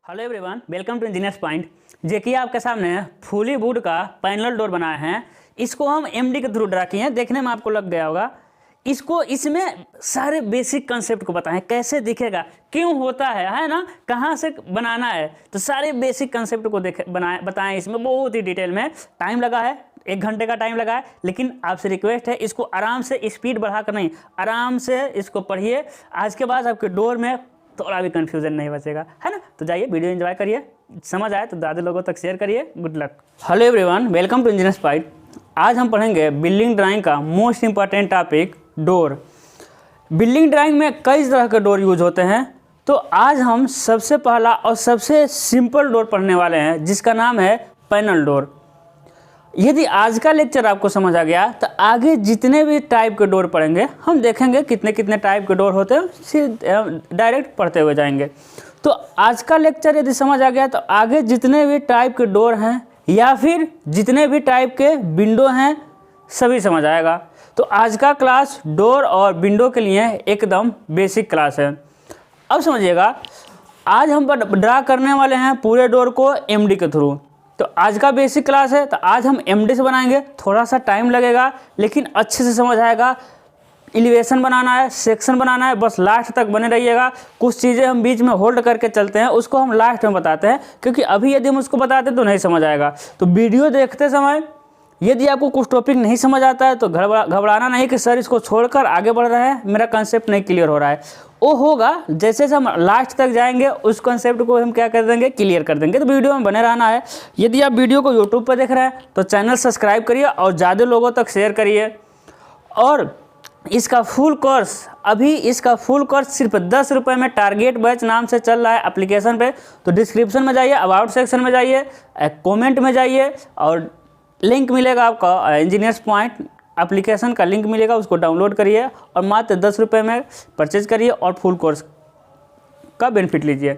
Hello everyone, welcome to engineers point. देखिए आपके सामने फुली वुड का पैनल डोर बनाया है। इसको हम एमडी के थ्रू ड्रा किए हैं। देखने में आपको लग गया होगा। इसमें सारे बेसिक कंसेप्ट को बताएं, कैसे दिखेगा, क्यों होता है ना, कहाँ से बनाना है, तो सारे बेसिक कंसेप्ट को बताएं। इसमें बहुत ही डिटेल में टाइम लगा है, 1 घंटे का टाइम लगा है। लेकिन आपसे रिक्वेस्ट है, इसको आराम से, स्पीड बढ़ाकर नहीं, आराम से इसको पढ़िए। आज के बाद आपके डोर में थोड़ा भी कंफ्यूजन नहीं बचेगा, है ना। तो जाइए, वीडियो एंजॉय करिए, समझ आए तो ज़्यादा लोगों तक शेयर करिए। Good luck. Hello everyone, welcome to engineers point. आज हम पढ़ेंगे बिल्डिंग ड्राइंग का most important topic, door. Building drawing में कई तरह के डोर यूज होते हैं, तो आज हम सबसे पहला और सबसे सिंपल डोर पढ़ने वाले हैं, जिसका नाम है पैनल डोर। यदि आज का लेक्चर आपको समझ आ गया तो आगे जितने भी टाइप के डोर पढ़ेंगे हम देखेंगे कितने कितने टाइप के डोर होते हैं, सीधे डायरेक्ट पढ़ते हुए जाएंगे। तो आज का लेक्चर यदि समझ आ गया तो आगे जितने भी टाइप के डोर हैं या फिर जितने भी टाइप के विंडो हैं सभी समझ आएगा। तो आज का क्लास डोर और विंडो के लिए एकदम बेसिक क्लास है। अब समझिएगा, आज हम ड्रा करने वाले हैं पूरे डोर को एमडी के थ्रू। तो आज का बेसिक क्लास है, तो आज हम एमडी से बनाएंगे। थोड़ा सा टाइम लगेगा लेकिन अच्छे से समझ आएगा। एलिवेशन बनाना है, सेक्शन बनाना है, बस लास्ट तक बने रहिएगा। कुछ चीज़ें हम बीच में होल्ड करके चलते हैं, उसको हम लास्ट में बताते हैं, क्योंकि अभी यदि हम उसको बताते तो नहीं समझ आएगा। तो वीडियो देखते समय यदि आपको कुछ टॉपिक नहीं समझ आता है तो घबराना नहीं कि सर इसको छोड़कर आगे बढ़ रहे हैं, मेरा कंसेप्ट नहीं क्लियर हो रहा है। वो होगा, जैसे हम लास्ट तक जाएंगे उस कंसेप्ट को हम क्या कर देंगे, क्लियर कर देंगे। तो वीडियो में बने रहना है। यदि आप वीडियो को यूट्यूब पर देख रहे हैं तो चैनल सब्सक्राइब करिए और ज़्यादा लोगों तक शेयर करिए। और इसका फुल कोर्स सिर्फ 10 रुपये में टारगेट बैच नाम से चल रहा है एप्लीकेशन पे। तो डिस्क्रिप्शन में जाइए, अबाउट सेक्शन में जाइए, कमेंट में जाइए और लिंक मिलेगा आपका, इंजीनियर्स पॉइंट एप्लीकेशन का लिंक मिलेगा, उसको डाउनलोड करिए और मात्र 10 रुपये में परचेज करिए और फुल कोर्स का बेनिफिट लीजिए।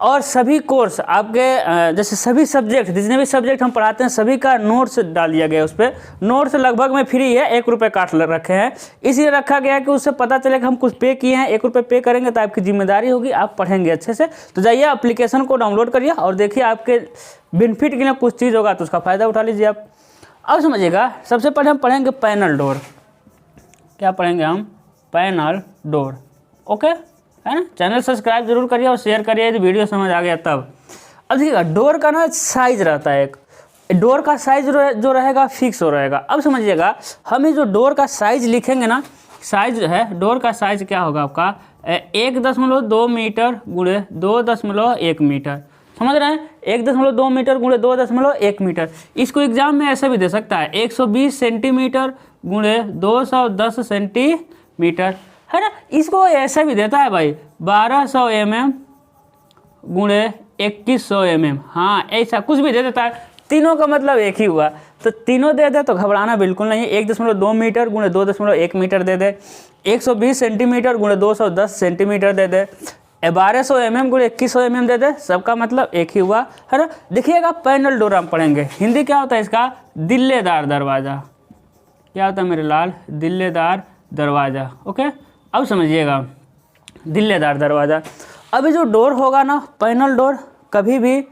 और सभी कोर्स आपके जैसे सभी सब्जेक्ट, जितने भी सब्जेक्ट हम पढ़ाते हैं सभी का नोट्स डाल दिया गया है। उस पर नोट्स लगभग में फ्री है, 1 रुपये काट रखे हैं। इसलिए रखा गया है कि उससे पता चले कि हम कुछ पे किए हैं। 1 रुपये पे करेंगे तो आपकी जिम्मेदारी होगी, आप पढ़ेंगे अच्छे से। तो जाइए एप्लीकेशन को डाउनलोड करिए और देखिए आपके बेनिफिट के लिए कुछ चीज़ होगा तो उसका फ़ायदा उठा लीजिए आप। अब समझिएगा, सबसे पहले हम पढ़ेंगे पैनल डोर। क्या पढ़ेंगे हम? Panel door. ओके, है ना। चैनल सब्सक्राइब जरूर करिए और शेयर करिए यदि वीडियो समझ आ गया तब। अब देखिएगा, डोर का ना साइज रहता है, एक डोर का साइज जो रहेगा फिक्स हो रहेगा। अब समझिएगा, हम ये जो डोर का साइज लिखेंगे ना, साइज जो है डोर का साइज क्या होगा आपका, 1.2 मीटर गुणे 2.1 मीटर। समझ रहे हैं, 1.2 मीटर गुणे 2.1 मीटर। इसको एग्जाम में ऐसे भी दे सकता है, 120 सेंटीमीटर गुणे 210 सेंटीमीटर, है ना। इसको ऐसा भी देता है भाई, 1200 mm गुणे 2100 mm। हाँ, ऐसा कुछ भी दे देता है। तीनों का मतलब एक ही हुआ, तो तीनों दे दे तो घबराना बिल्कुल नहीं है। 1.2 मीटर गुणे 2.1 मीटर दे दे, 120 सेंटीमीटर गुणे 210 सेंटीमीटर दे दे, 1200 mm गुणे 2100 mm दे दे, सबका मतलब एक ही हुआ, है ना। देखिएगा, पैनल डोर हम पढ़ेंगे। हिंदी क्या होता है इसका? दिल्लेदार दरवाज़ा। क्या होता है मेरे लाल? दिल्लेदार दरवाज़ा। ओके, अब समझिएगा, दिल्लेदार दरवाज़ा। अभी जो डोर होगा ना, पैनल डोर, कभी भी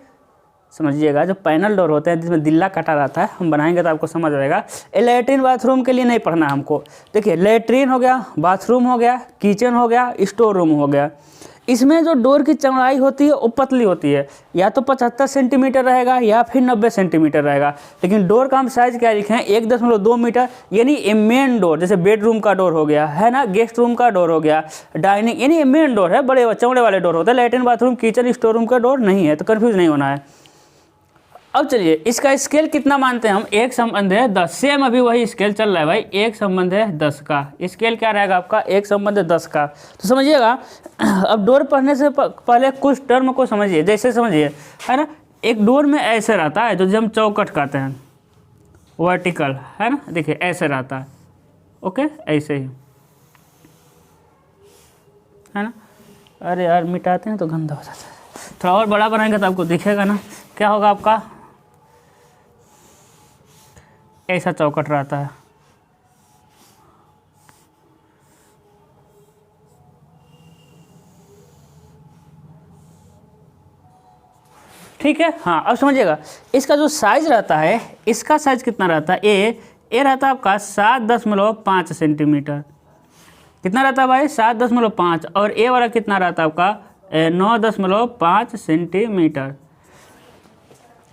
समझिएगा, जो पैनल डोर होते हैं जिसमें दिल्ला कटा रहता है, हम बनाएंगे तो आपको समझ आएगा। ये लैट्रीन बाथरूम के लिए नहीं पढ़ना हमको। देखिए, लैट्रीन हो गया, बाथरूम हो गया, किचन हो गया, स्टोर रूम हो गया। इसमें जो डोर की चौड़ाई होती है वो पतली होती है, या तो 75 सेंटीमीटर रहेगा या फिर 90 सेंटीमीटर रहेगा। लेकिन डोर का हम साइज़ क्या लिखे हैं? 1.2 मीटर, यानी मेन डोर, जैसे बेडरूम का डोर हो गया, है ना, गेस्ट रूम का डोर हो गया, डाइनिंग, यानी मेन डोर है, बड़े चौड़े वाले डोर होते हैं। Latrine bathroom kitchen store room का डोर नहीं है, तो कन्फ्यूज नहीं होना है। अब चलिए, इसका स्केल कितना मानते हैं हम? 1 संबंध है 10। सेम अभी वही स्केल चल रहा है भाई, 1 संबंध है 10 का। स्केल क्या रहेगा आपका? 1 संबंध है 10 का। तो समझिएगा, अब डोर पढ़ने से पहले कुछ टर्म को समझिए। जैसे समझिए, है ना, एक डोर में ऐसे रहता है जो हम चौकट कहते हैं, वर्टिकल, है ना। देखिए ऐसे रहता है, ओके, ऐसे ही, है ना। अरे यार, मिटाते हैं तो गंदा हो जाता है। थोड़ा और बड़ा बनाएंगे तो आपको दिखेगा ना। क्या होगा आपका? ऐसा चौकट रहता है। ठीक है। हाँ अब समझिएगा, इसका जो साइज रहता है, इसका साइज कितना रहता है, ए रहता है आपका 7.5 सेंटीमीटर। कितना रहता है भाई, 7.5, और ए वाला कितना रहता है आपका 9.5 सेंटीमीटर।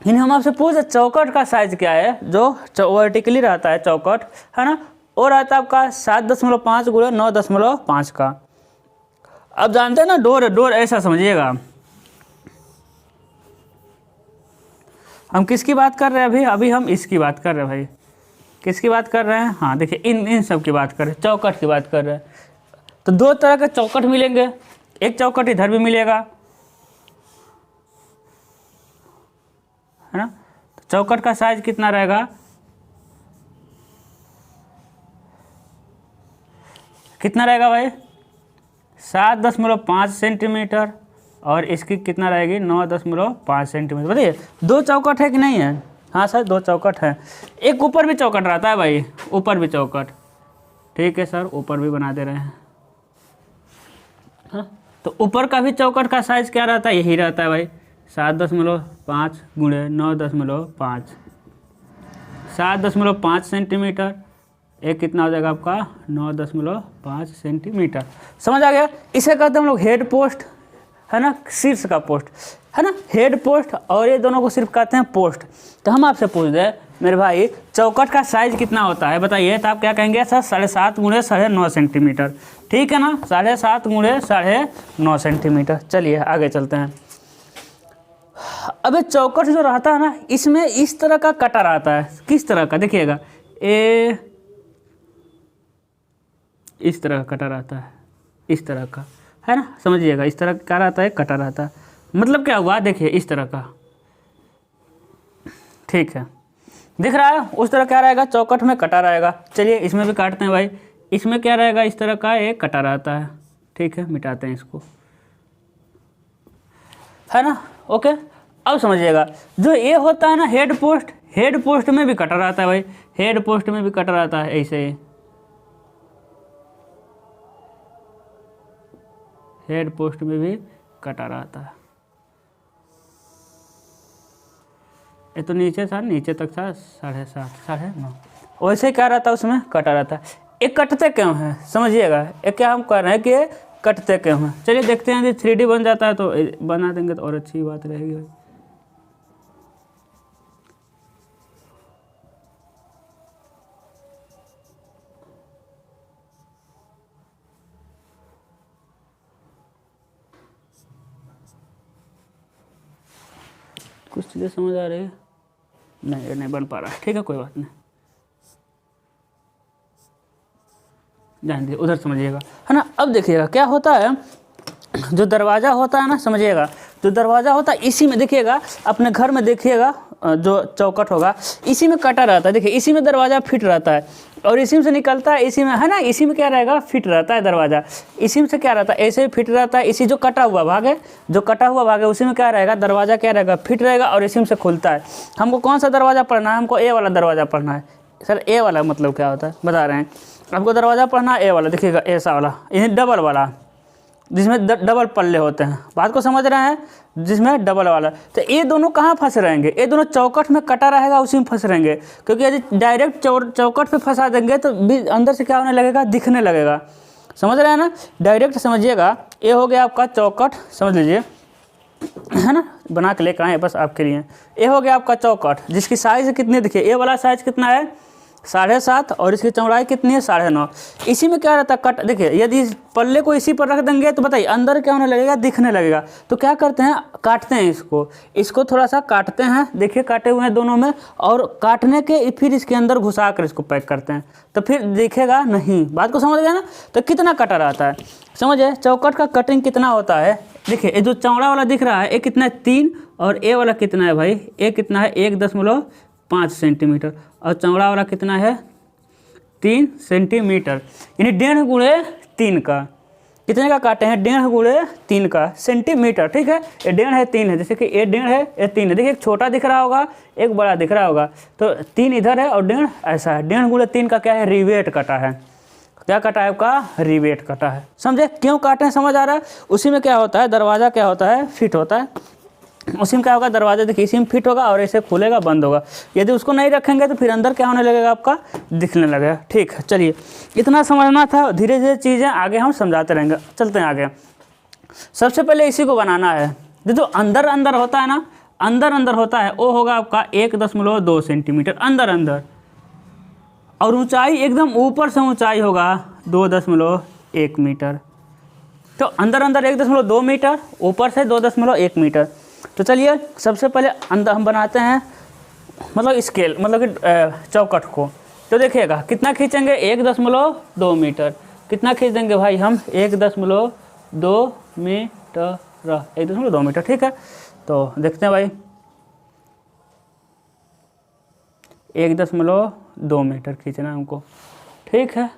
यानी हम आपसे पूछे चौकट का साइज क्या है, जो वर्टिकली रहता है चौकट, है ना, वो रहता है आपका 7.5 गुणे 9.5 का। अब जानते हैं ना डोर ऐसा समझिएगा। हम किसकी बात कर रहे हैं अभी हम इसकी बात कर रहे हैं भाई। किसकी बात कर रहे हैं, हाँ देखिए इन सब की बात कर रहे हैं, चौकट की बात कर रहे हैं। तो दो तरह के चौकट मिलेंगे, एक चौकट इधर भी मिलेगा, है ना। तो चौकट का साइज कितना रहेगा, कितना रहेगा भाई 7.5 सेंटीमीटर, और इसकी कितना रहेगी 9.5 सेंटीमीटर। बताइए दो चौकट है कि नहीं है, हाँ सर दो चौकट है। एक ऊपर भी चौकट रहता है भाई, ऊपर भी चौकट, ठीक है सर ऊपर भी बना दे रहे हैं। हाँ तो ऊपर का भी चौकट का साइज क्या रहता है, यही रहता है भाई 7.5 गुणे 9.5, 7.5 सेंटीमीटर। एक कितना हो जाएगा आपका 9.5 सेंटीमीटर। समझ आ गया। इसे कहते हैं हम लोग हेड पोस्ट, है ना, शीर्ष का पोस्ट, है ना, हेड पोस्ट, और ये दोनों को सिर्फ कहते हैं पोस्ट। तो हम आपसे पूछ दें मेरे भाई चौकट का साइज कितना होता है बताइए, तो आप क्या कहेंगे सर 7.5 गुणे 9.5 सेंटीमीटर, ठीक है ना, 7.5 गुणे 9.5 सेंटीमीटर। चलिए आगे चलते हैं। अब चौकट जो रहता है ना, इसमें इस तरह का कटर आता है, किस तरह का देखिएगा, इस तरह का कटर आता है, इस तरह का, है ना, समझिएगा इस तरह का क्या रहता है, कटर आता है। मतलब क्या हुआ देखिए इस तरह का, ठीक है दिख रहा है, उस तरह क्या रहेगा, चौकट में कटर आएगा। चलिए इसमें भी काटते हैं भाई, इसमें क्या रहेगा, इस तरह का एक कटर आता है, ठीक है मिटाते हैं इसको, है ना, ओके। अब समझिएगा जो ये होता है ना हेड पोस्ट, हेड पोस्ट में भी कटर आता है भाई, हेड पोस्ट में भी कटर आता है ऐसे ही, हेड पोस्ट में भी कटर आता है। ये तो नीचे था, नीचे तक था 7.5 9.5, वैसे क्या रहता है उसमें कटर आता है। एक कटते क्यों है समझिएगा, एक क्या हम कर रहे हैं कि कटते क्यों हैं। चलिए देखते हैं यदि 3D बन जाता है तो बना देंगे तो और अच्छी बात रहेगी भाई। कुछ चीज़ें समझ आ रही है, नहीं ये नहीं बन पा रहा, ठीक है कोई बात नहीं, जान दीजिए उधर समझिएगा, है ना। अब देखिएगा क्या होता है, जो दरवाज़ा होता है ना समझिएगा, जो दरवाज़ा होता है इसी में देखिएगा, अपने घर में देखिएगा जो चौकट होगा इसी में कटा रहता है, देखिए इसी में दरवाज़ा फिट रहता है, और इसी में से निकलता है, इसी में, है ना, इसी में क्या रहेगा फिट रहता है दरवाज़ा, इसी में से क्या रहता है ऐसे ही फिट रहता है। इसी जो कटा हुआ भाग है, जो कटा हुआ भाग है उसी में क्या रहेगा दरवाज़ा क्या रहेगा फिट रहेगा, और इसी में से खुलता है। हमको कौन सा दरवाज़ा पढ़ना है, हमको ए वाला दरवाज़ा पढ़ना है। सर ए वाला मतलब क्या होता है बता रहे हैं, हमको दरवाज़ा पढ़ना है ए वाला, देखिएगा ऐसा वाला, ये डबल वाला, जिसमें डबल पल्ले होते हैं, बात को समझ रहे हैं, जिसमें डबल वाला। तो ये दोनों कहाँ फंस रहेंगे, ये दोनों चौकट में कटा रहेगा उसी में फंस रहेंगे, क्योंकि यदि डायरेक्ट चौकट पे फंसा देंगे तो अंदर से क्या होने लगेगा, दिखने लगेगा। समझ रहे हैं ना, डायरेक्ट समझिएगा, ये हो गया आपका चौकट, समझ लीजिए, है ना, बना के लेकर आए बस आपके लिए। ये हो गया आपका चौकट, जिसकी साइज़ कितनी देखिए, ये वाला साइज़ कितना है 7.5, और इसकी चौड़ाई कितनी है 9.5। इसी में क्या रहता है कट, देखिए यदि पल्ले को इसी पर रख देंगे तो बताइए अंदर क्या होने लगेगा, दिखने लगेगा। तो क्या करते हैं, काटते हैं इसको थोड़ा सा काटते हैं, देखिए काटे हुए हैं दोनों में, और काटने के फिर इसके अंदर घुसा कर इसको पैक करते हैं, तो फिर दिखेगा नहीं। बात को समझ गया ना। तो कितना कटर आता है समझिए, चौकट का कटिंग कितना होता है। देखिए ये जो चौड़ा वाला दिख रहा है ये कितना है 3, और ए वाला कितना है भाई, ए कितना है 1.5 सेंटीमीटर, और चौड़ा वाला कितना है 3 सेंटीमीटर, यानी 1.5 गुणे 3 का, कितने का काटे हैं 1.5 गुणे 3 का सेंटीमीटर, ठीक है। ये 1.5 है 3 है, जैसे कि ये 1.5 है ये 3 है, देखिए एक छोटा दिख रहा होगा एक बड़ा दिख रहा होगा, तो 3 इधर है और 1.5 ऐसा है। 1.5 गुणे 3 का क्या है, रिवेट कटा है। क्या कटा है आपका, रिवेट कटा है। समझे क्यों काटे हैं, समझ आ रहा है। उसी में क्या होता है, दरवाज़ा क्या होता है फिट होता है, उसी में क्या होगा, दरवाजा देखिए इसी में फिट होगा और ऐसे खुलेगा बंद होगा। यदि उसको नहीं रखेंगे तो फिर अंदर क्या होने लगेगा, आपका दिखने लगेगा। ठीक है, चलिए इतना समझना था, धीरे धीरे चीज़ें आगे हम समझाते रहेंगे। चलते हैं आगे। सबसे पहले इसी को बनाना है। जो अंदर अंदर होता है ना, अंदर अंदर होता है वो होगा आपका 1.2 सेंटीमीटर अंदर अंदर, और ऊंचाई एकदम ऊपर से ऊंचाई होगा 2.1 मीटर। तो अंदर अंदर 1.2 मीटर, ऊपर से 2.1 मीटर। तो चलिए सबसे पहले अंदर हम बनाते हैं मतलब स्केल, मतलब कि चौकट को। तो देखिएगा कितना खींचेंगे, 1.2 मीटर। कितना खींच देंगे भाई हम, 1.2 मीटर, 1.2 मीटर। ठीक है, तो देखते हैं भाई 1.2 मीटर खींचना है हमको। ठीक है,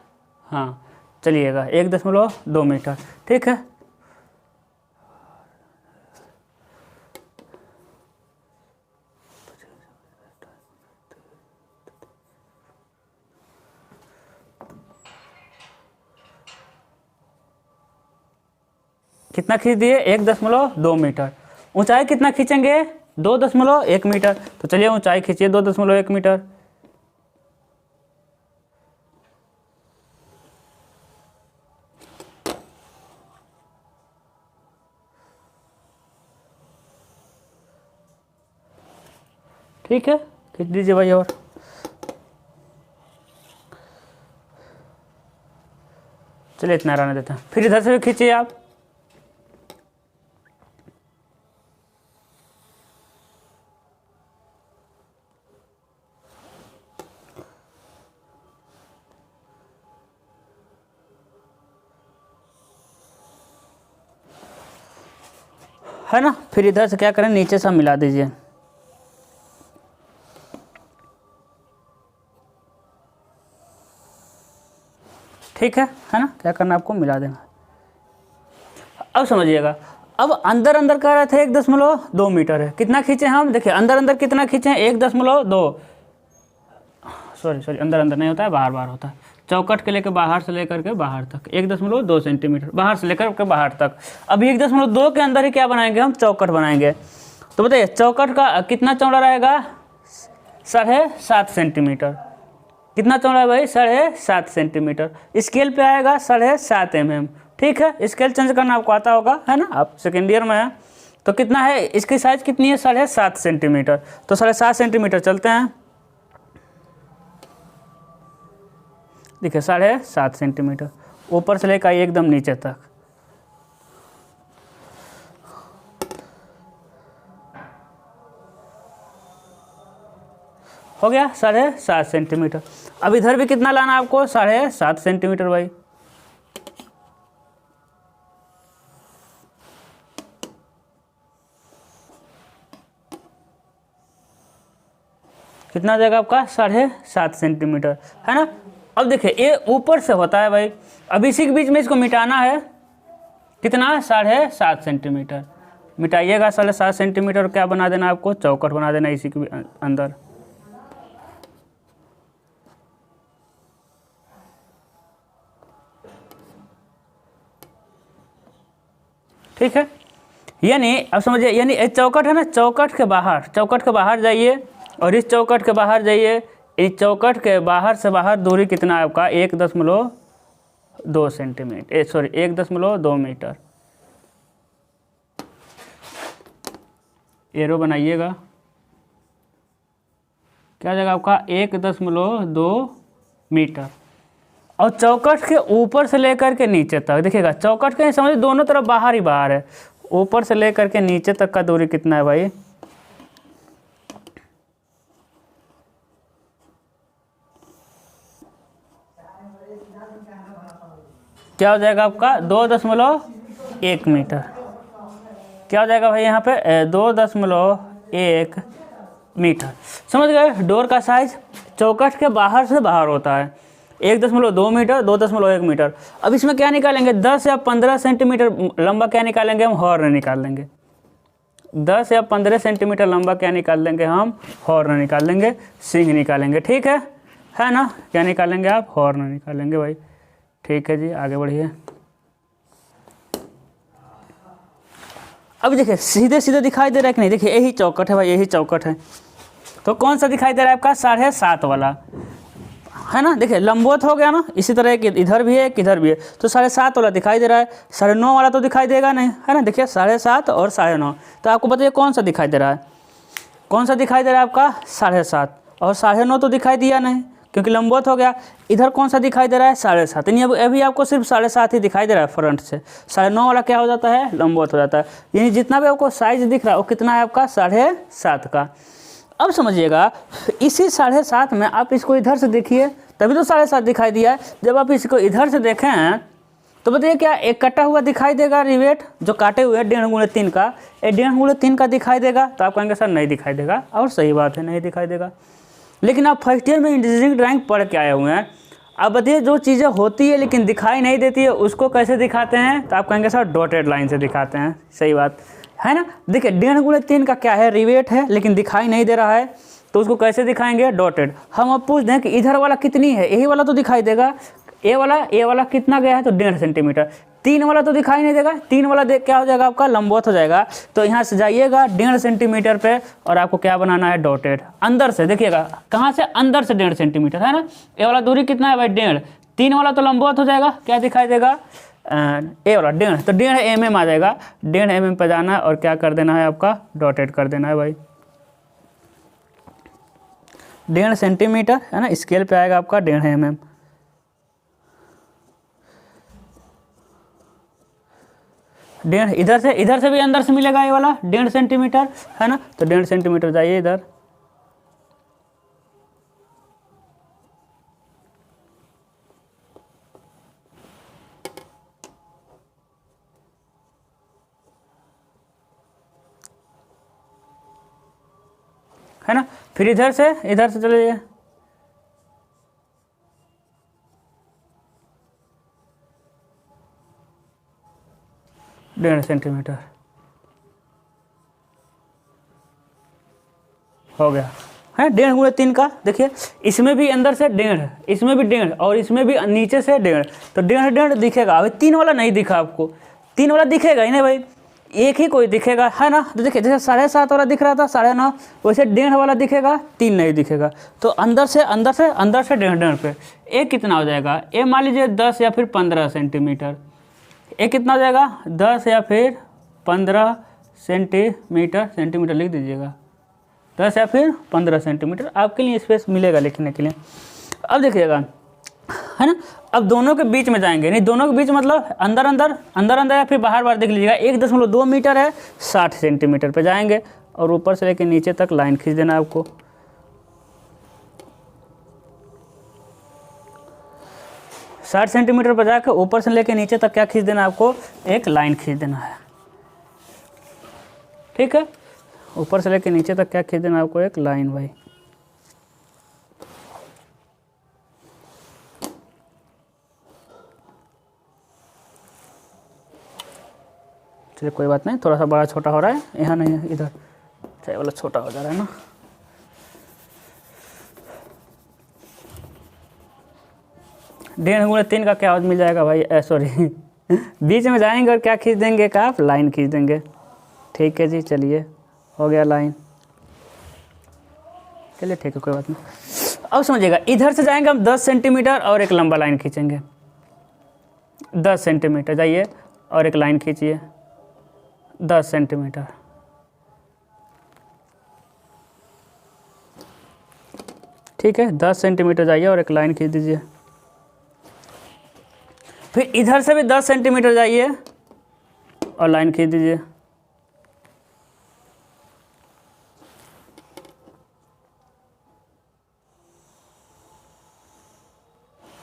हाँ चलिएगा 1.2 मीटर। ठीक है, कितना खींच दिए, 1.2 मीटर। ऊंचाई कितना खींचेंगे, 2.1 मीटर। तो चलिए ऊंचाई खींचिए 2.1 मीटर। ठीक है, खींच दीजिए भाई। और चलिए इतना रहने देते हैं, फिर इधर से भी खींचिए आप। है ना, फिर इधर से क्या करें, नीचे से मिला दीजिए। ठीक है ना, क्या करना आपको, मिला देना। अब समझिएगा, अब अंदर अंदर कह रहे थे 1.2 मीटर है। कितना खींचे हम, देखिए अंदर अंदर कितना खींचे, 1.2, सॉरी अंदर अंदर नहीं होता है, बाहर बाहर होता है। चौकट के लेकर बाहर से लेकर के बाहर तक 1.2 सेंटीमीटर, बाहर से लेकर के बाहर तक। अभी 1.2 के अंदर ही क्या बनाएंगे हम, चौकट बनाएंगे। तो बताइए चौकट का कितना चौड़ा रहेगा, 7.5 सेंटीमीटर। कितना चौड़ा है भाई, 7.5 सेंटीमीटर। स्केल पे आएगा 7.5 mm। ठीक है, स्केल चेंज करना आपको आता होगा, है ना, आप सेकेंड ईयर में है। तो कितना है, इसकी साइज कितनी है, 7.5 सेंटीमीटर। तो 7.5 सेंटीमीटर चलते हैं, देखिए 7.5 सेंटीमीटर ऊपर से लेकर एकदम नीचे तक। हो गया 7.5 सेंटीमीटर। अब इधर भी कितना लाना है आपको, 7.5 सेंटीमीटर भाई। कितना आ जाएगा आपका, 7.5 सेंटीमीटर, है ना। अब देखिए ये ऊपर से होता है भाई, अब इसी के बीच में इसको मिटाना है। कितना, 7.5 सेंटीमीटर। मिटाइएगा 7.5 सेंटीमीटर, क्या बना देना आपको, चौकट बना देना इसी के अंदर। ठीक है, यानी अब समझिए, यानी चौकट है ना, चौकट के बाहर जाइए, और इस चौकट के बाहर जाइए। इस चौकट के बाहर से बाहर दूरी कितना है आपका, 1.2 सेंटीमीटर, सॉरी 1.2 मीटर। एरो बनाइएगा, क्या हो जाएगा आपका, 1.2 मीटर। और चौकट के ऊपर से लेकर के नीचे तक देखिएगा, चौकट के समझिए दोनों तरफ बाहर ही बाहर है। ऊपर से लेकर के नीचे तक का दूरी कितना है भाई, क्या हो जाएगा आपका, 2.1 मीटर। क्या हो जाएगा भाई यहाँ पे, 2.1 मीटर। समझ गए, डोर का साइज चौकट के बाहर से बाहर होता है, 1.2 मीटर, 2.1 मीटर। अब इसमें क्या निकालेंगे, 10 या 15 सेंटीमीटर लंबा क्या निकालेंगे हम, हॉर्न निकाल लेंगे। 10 या 15 सेंटीमीटर लंबा क्या निकाल लेंगे हम, हॉर्न निकाल लेंगे, सिंग निकालेंगे। ठीक है ना, क्या निकालेंगे आप, हॉर्न निकालेंगे भाई। ठीक है जी, आगे बढ़िए। अब देखिए सीधे सीधे दिखाई दे रहा है कि नहीं, देखिए यही चौकट है भाई, यही चौकट है। तो कौन सा दिखाई दे रहा है आपका 7.5 वाला, है ना। देखिए लंबवत हो गया ना, इसी तरह कि इधर भी है, इधर भी है, तो 7.5 वाला दिखाई दे रहा है। 9.5 वाला तो दिखाई देगा नहीं, है ना। देखिए 7.5 और 9.5, तो आपको बताइए कौन सा दिखाई दे रहा है, कौन सा दिखाई दे रहा है आपका 7.5, और 9.5 तो दिखाई दिया नहीं क्योंकि लंबवत हो गया। इधर कौन सा दिखाई दे रहा है 7.5, यानी अभी आपको सिर्फ 7.5 ही दिखाई दे रहा है फ्रंट से। 9.5 वाला क्या हो जाता है, लंबवत हो जाता है। यानी जितना भी आपको साइज दिख रहा है वो कितना है आपका 7.5 का। अब समझिएगा इसी 7.5 में आप इसको इधर से देखिए, तभी तो 7.5 दिखाई दिया है। जब आप इसको इधर से देखें तो बताइए क्या एक कटा हुआ दिखाई देगा रिवेट, जो काटे हुए 1.5x3 का, ये 1.5x3 का दिखाई देगा। तो आप कहेंगे सर नहीं दिखाई देगा, और सही बात है नहीं दिखाई देगा। लेकिन आप फर्स्ट ईयर में इंजीनियरिंग ड्राइंग पढ़ के आए हुए हैं, अब बताइए जो चीज़ें होती है लेकिन दिखाई नहीं देती है उसको कैसे दिखाते हैं। तो आप कहेंगे सर डॉटेड लाइन से दिखाते हैं, सही बात है ना। देखिए 1.5x3 का क्या है, रिवेट है लेकिन दिखाई नहीं दे रहा है, तो उसको कैसे दिखाएंगे, डॉटेड। हम अब पूछ दें कि इधर वाला कितनी है, यही वाला तो दिखाई देगा। ये वाला कितना गया है, तो 1.5 सेंटीमीटर। 3 वाला तो दिखाई नहीं देगा, 3 वाला देख क्या हो जाएगा आपका लंबवत हो जाएगा। तो यहाँ से जाइएगा 1.5 सेंटीमीटर पे, और आपको क्या बनाना है, डॉटेड। अंदर से देखिएगा, कहाँ से, अंदर से 1.5 सेंटीमीटर, है ना। ये वाला दूरी कितना है भाई, 1.5। 3 वाला तो लंबवत हो जाएगा, क्या दिखाई देगा, ए वाला 1.5, तो 1.5 mm आ जाएगा। 1.5 mm पे जाना है और क्या कर देना है आपका, डॉटेड कर देना है भाई। 1.5 सेंटीमीटर, है ना, स्केल पे आएगा आपका 1.5 mm। इधर से भी अंदर से मिलेगा ये वाला 1.5 सेंटीमीटर, है ना। तो 1.5 सेंटीमीटर जाइए इधर, है ना। फिर इधर से चले जाइए, डेढ़ सेंटीमीटर हो गया, है 1.5x3 का। देखिए इसमें भी अंदर से 1.5, इसमें भी 1.5, और इसमें भी नीचे से 1.5, तो 1.5 दिखेगा। अभी 3 वाला नहीं दिखा आपको, 3 वाला दिखेगा ही नहीं भाई, एक ही कोई दिखेगा, है ना। तो देखिए जैसे 7.5 वाला दिख रहा था, 9.5, वैसे 1.5 वाला दिखेगा, 3 नहीं दिखेगा। तो अंदर से 1.5 पे एक कितना हो जाएगा, ये मान लीजिए 10 या फिर 15 सेंटीमीटर। ये कितना हो जाएगा, 10 या फिर 15 सेंटीमीटर लिख दीजिएगा, 10 या फिर 15 सेंटीमीटर आपके लिए स्पेस मिलेगा लिखने के लिए। अब देखिएगा, है ना। अब दोनों के बीच में जाएंगे, नहीं दोनों के बीच मतलब अंदर या फिर बाहर देख लीजिएगा। 1.2 मीटर है, 60 सेंटीमीटर पे जाएंगे, और ऊपर से लेकर नीचे तक लाइन खींच देना है आपको। साठ सेंटीमीटर पर जाकर ऊपर से लेकर नीचे तक क्या खींच देना है आपको, एक लाइन खींच देना है, ठीक है। ऊपर से लेकर नीचे तक क्या खींच देना है आपको, एक लाइन भाई। चलिए कोई बात नहीं, थोड़ा सा बड़ा छोटा हो रहा है, यहाँ नहीं है, इधर चाहे वाला छोटा हो जा रहा है ना। डेढ़ गुणे 3 का क्या मिल जाएगा भाई, सॉरी बीच में जाएंगे और क्या खींच देंगे का, आप लाइन खींच देंगे, ठीक है जी। चलिए हो गया लाइन, चलिए ठीक है कोई बात नहीं। अब समझिएगा इधर से जाएंगे हम 10 सेंटीमीटर और एक लंबा लाइन खींचेंगे। 10 सेंटीमीटर जाइए और एक लाइन खींचिए, 10 सेंटीमीटर, ठीक है। 10 सेंटीमीटर जाइए और एक लाइन खींच दीजिए। फिर इधर से भी 10 सेंटीमीटर जाइए और लाइन खींच दीजिए।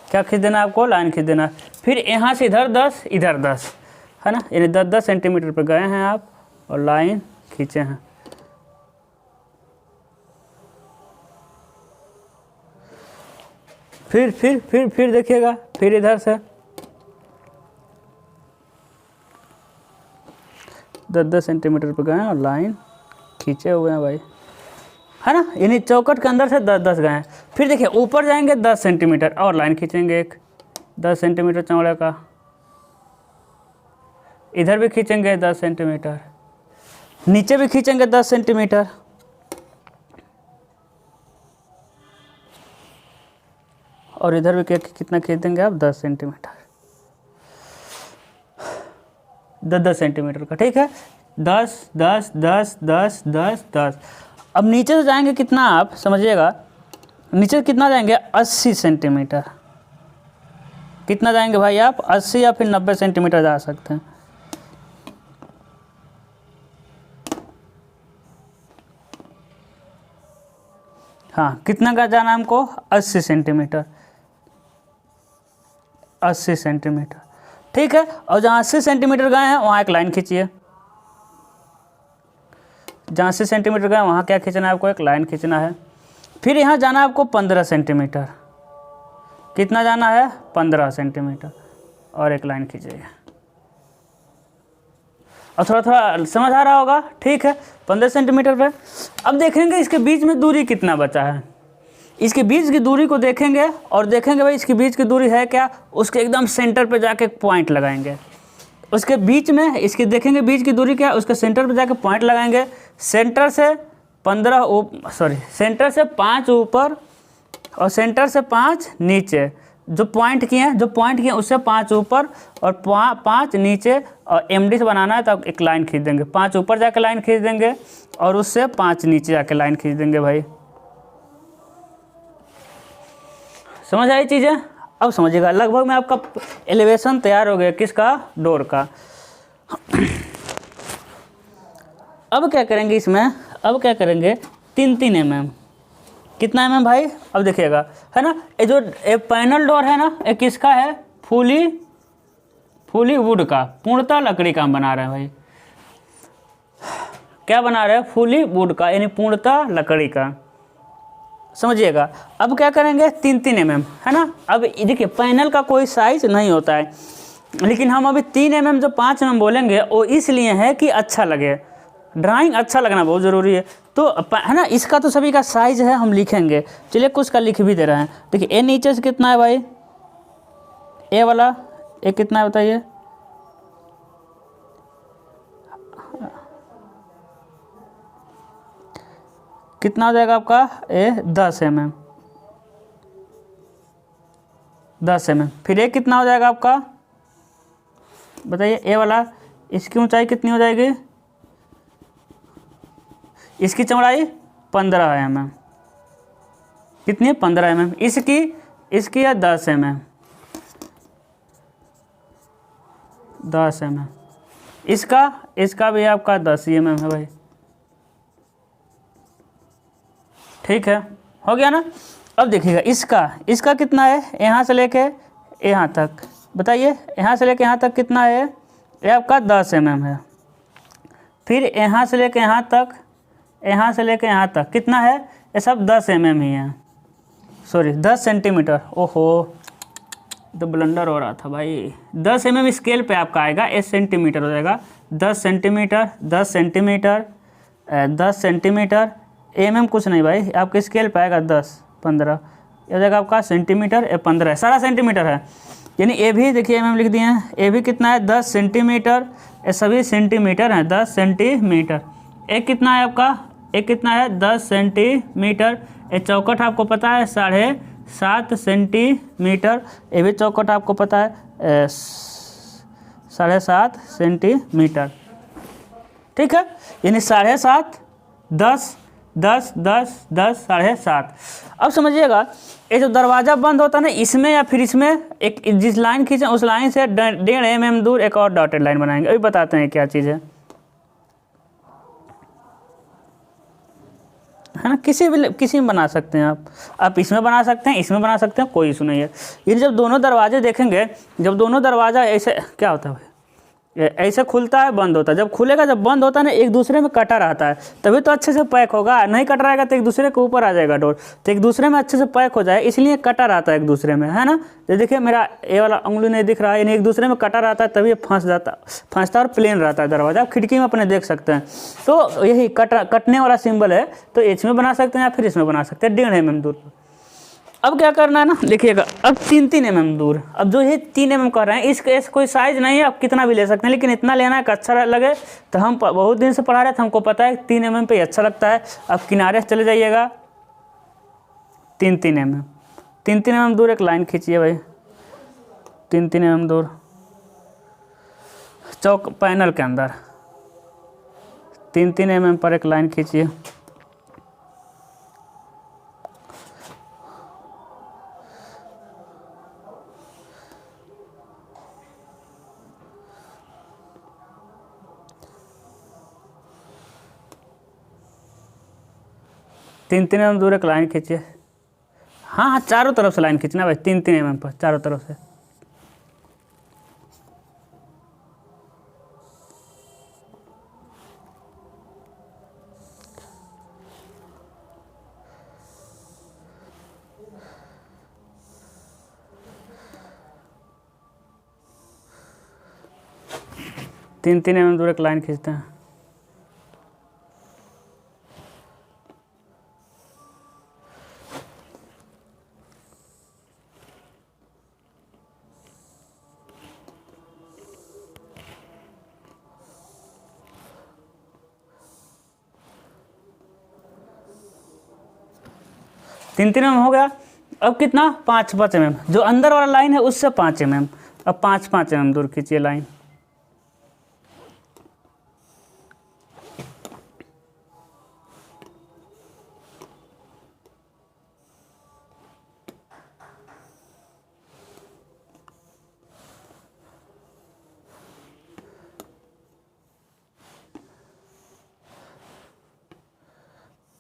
क्या खींच देना आपको, लाइन खींच देना। फिर यहाँ से इधर 10, इधर 10, है ना, यानी 10-10 सेंटीमीटर पे गए हैं आप और लाइन खींचे हैं। फिर देखिएगा, फिर इधर से 10-10 सेंटीमीटर पे गए हैं और लाइन खींचे हुए हैं भाई, है ना। यानी चौकट के अंदर से 10-10 गए हैं। फिर देखिए ऊपर जाएंगे 10 सेंटीमीटर और लाइन खींचेंगे एक 10 सेंटीमीटर चौड़े का, इधर भी खींचेंगे 10 सेंटीमीटर, नीचे भी खींचेंगे 10 सेंटीमीटर, और इधर भी कितना खींच देंगे आप, 10 सेंटीमीटर, 10 सेंटीमीटर का। ठीक है, 10 10 10 10 10 10। अब नीचे से जाएंगे कितना, आप समझिएगा, नीचे से कितना जाएंगे, 80 सेंटीमीटर। कितना जाएंगे भाई आप, 80 या फिर 90 सेंटीमीटर जा सकते हैं। हाँ, कितना का जाना हमको, 80 सेंटीमीटर, 80 सेंटीमीटर। ठीक है, और जहाँ 80 सेंटीमीटर गए हैं वहाँ एक लाइन खींचिए। जहाँ 80 सेंटीमीटर गए वहाँ क्या खींचना है आपको, एक लाइन खींचना है। फिर यहाँ जाना है आपको 15 सेंटीमीटर। कितना जाना है, 15 सेंटीमीटर, और एक लाइन खींचिए। और थोड़ा थोड़ा समझ आ रहा होगा। ठीक है, 15 सेंटीमीटर पे। अब देखेंगे इसके बीच में दूरी कितना बचा है। इसके बीच की दूरी को देखेंगे और देखेंगे भाई इसके बीच की दूरी है क्या, उसके एकदम सेंटर पे जाके पॉइंट लगाएंगे। उसके बीच में इसके देखेंगे बीच की दूरी क्या है, उसके सेंटर पे जाके पॉइंट लगाएंगे। सेंटर से 5 ऊपर और सेंटर से 5 नीचे। जो पॉइंट किए उससे 5 ऊपर और 5 नीचे, और एमडी से बनाना है तो एक लाइन खींच देंगे। 5 ऊपर जाके लाइन खींच देंगे और उससे 5 नीचे जाके लाइन खींच देंगे। भाई समझ आई चीज़ें। अब समझिएगा, लगभग में आपका एलिवेशन तैयार हो गया, किसका, डोर का। अब क्या करेंगे इसमें, अब क्या करेंगे, 3-3 mm। कितना mm भाई, अब देखिएगा, है ना, ये जो पैनल डोर है ना, ये किसका है, फुली वुड का, पूर्णतः लकड़ी का हम बना रहे हैं भाई। क्या बना रहे हैं, फुली वुड का, यानी पूर्णतः लकड़ी का। समझिएगा, अब क्या करेंगे, 3-3 mm, है ना। अब देखिए पैनल का कोई साइज नहीं होता है, लेकिन हम अभी 3 mm जो 5 mm बोलेंगे वो इसलिए है कि अच्छा लगे, ड्राइंग अच्छा लगना बहुत ज़रूरी है। तो है ना, इसका तो सभी का साइज है, हम लिखेंगे। चलिए कुछ का लिख भी दे रहे हैं। देखिए ए नीचे से कितना है भाई, ए वाला ए कितना है बताइए, कितना हो जाएगा आपका, ए 10 mm, 10 mm। फिर ए कितना हो जाएगा आपका, बताइए, ए वाला, इसकी ऊंचाई कितनी हो जाएगी, इसकी चौड़ाई 15 mm। कितनी है, 15 mm। इसकी है 10 mm, 10 mm। इसका भी आपका 10 mm है भाई। ठीक है, हो गया ना। अब देखिएगा इसका कितना है, यहाँ से लेके यहाँ तक, बताइए, यहाँ से लेके यहाँ तक कितना है, ये आपका 10 mm है। फिर यहाँ से लेके यहाँ तक, यहाँ से लेके यहाँ तक कितना है, ये सब 10 mm ही है, सॉरी 10 सेंटीमीटर। ओहो, तो ब्लंडर हो रहा था भाई। 10 mm स्केल पे आपका आएगा, 1 सेंटीमीटर हो जाएगा। 10 सेंटीमीटर, 10 सेंटीमीटर, 10 सेंटीमीटर, mm कुछ नहीं भाई, आपके स्केल पे आएगा 10 15, ये हो जाएगा आपका सेंटीमीटर, ये 15 सारा सेंटीमीटर है। यानी ए भी देखिए mm लिख दिए हैं, ए भी कितना है, 10 सेंटीमीटर, ये सभी सेंटीमीटर हैं, 10 सेंटीमीटर। एक कितना है आपका, एक कितना है, 10 सेंटीमीटर। ये चौकट आपको पता है 7.5 सेंटीमीटर, ये भी चौकट आपको पता है 7.5 सेंटीमीटर। ठीक है, यानी 7.5, 10 10 10 10 7.5। अब समझिएगा, ये जो दरवाज़ा बंद होता है ना, इसमें या फिर इसमें एक जिस लाइन खींचे उस लाइन से 1.5 mm दूर एक और डॉटेड लाइन बनाएंगे। अभी बताते हैं क्या चीज़ है ना। किसी में बना सकते हैं आप इसमें बना सकते हैं, इसमें बना सकते हैं, कोई इशू नहीं है। ये जब दोनों दरवाजे देखेंगे, जब दोनों दरवाज़ा ऐसे क्या होता है भाई, ऐसे खुलता है बंद होता है, जब खुलेगा जब बंद होता है ना, एक दूसरे में कटा रहता है, तभी तो अच्छे से पैक होगा। नहीं कट रहेगा तो एक दूसरे के ऊपर आ जाएगा डोर, तो एक दूसरे में अच्छे से पैक हो जाए, इसलिए कटा रहता है एक दूसरे में, है ना। तो देखिए मेरा ये वाला उंगली नहीं दिख रहा है, यानी एक दूसरे में कटा रहता है, तभी फंसता और प्लेन रहता है दरवाज़ा। आप खिड़की में अपने देख सकते हैं, तो यही कटने वाला सिंबल है। तो इसमें बना सकते हैं या फिर इसमें बना सकते हैं 1.5 mm दूर। अब क्या करना है ना, देखिएगा अब 3-3 mm दूर, अब जो ये 3 mm कर रहे हैं इसका कोई साइज़ नहीं है, आप कितना भी ले सकते हैं, लेकिन इतना लेना है कि अच्छा लगे। तो हम बहुत दिन से पढ़ा रहे थे, हमको पता है 3 mm पे अच्छा लगता है। अब किनारे से चले जाइएगा 3-3 mm, 3-3 mm दूर एक लाइन खींचिए भाई, 3-3 mm दूर चौक पैनल के अंदर 3-3 mm पर एक लाइन खींचिए। तीन 3 mm दूर एक लाइन खींचिए। हाँ हाँ, चारों तरफ से लाइन खींचना भाई, 3-3 mm पर चारों तरफ से। तीन 3 mm दूर एक लाइन खींचते हैं। तीन 3 mm हो गया। अब कितना, 5-5 mm, जो अंदर वाला लाइन है उससे 5 mm। अब 5-5 mm दूर खींचिए लाइन।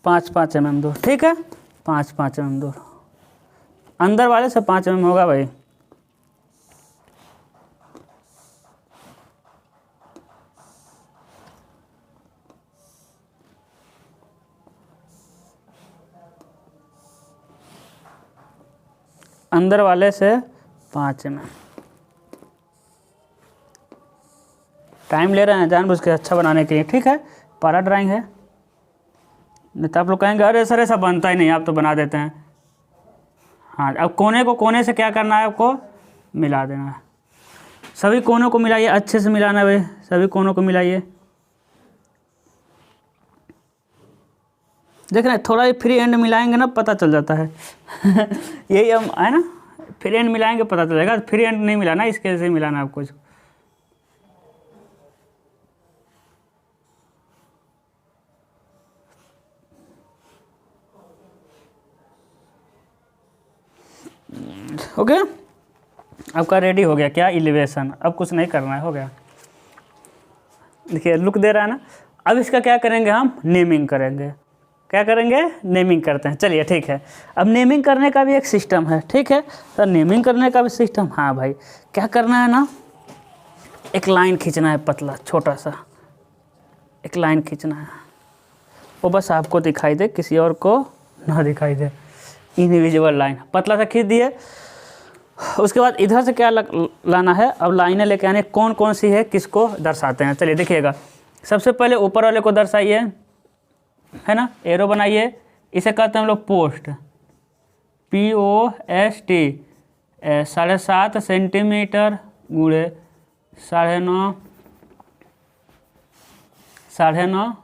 पाँच 5 mm दूर, ठीक है, 5-5 mm दूर, अंदर वाले से 5 mm होगा भाई। अंदर वाले से 5 mm। टाइम ले रहे हैं जानबूझ के अच्छा बनाने के लिए, ठीक है, पारा ड्राइंग है, नहीं तो आप लोग कहेंगे अरे सर ऐसा बनता ही नहीं, आप तो बना देते हैं। हाँ, अब कोने को कोने से क्या करना है, आपको मिला देना है। सभी कोनों को मिलाइए, अच्छे से मिलाना है भाई, सभी कोनों को मिलाइए। देख रहे हैं, थोड़ा ही फ्री एंड मिलाएंगे ना पता चल जाता है यही हम है ना, फ्री एंड मिलाएंगे पता चल जाएगा। फ्री एंड नहीं मिलाना, इसके से मिलाना है आपको। ओके, आपका रेडी हो गया क्या एलिवेशन, अब कुछ नहीं करना है, हो गया। देखिए लुक दे रहा है ना। अब इसका क्या करेंगे, हम नेमिंग करेंगे। क्या करेंगे, नेमिंग करते हैं, चलिए ठीक है। अब नेमिंग करने का भी एक सिस्टम है, ठीक है, तो नेमिंग करने का भी सिस्टम, हाँ भाई क्या करना है ना, एक लाइन खींचना है, पतला छोटा सा एक लाइन खींचना है, वो बस आपको दिखाई दे, किसी और को ना दिखाई दे, इनविजिबल लाइन पतला सा खींच दिए। उसके बाद इधर से क्या लाना है, अब लाइनें लेके आने, कौन कौन सी है, किसको दर्शाते हैं, चलिए देखिएगा। सबसे पहले ऊपर वाले को दर्शाइए, है ना, एरो बनाइए, इसे कहते हैं हम लोग पोस्ट, POST, 7.5 सेंटीमीटर गुणे 9.5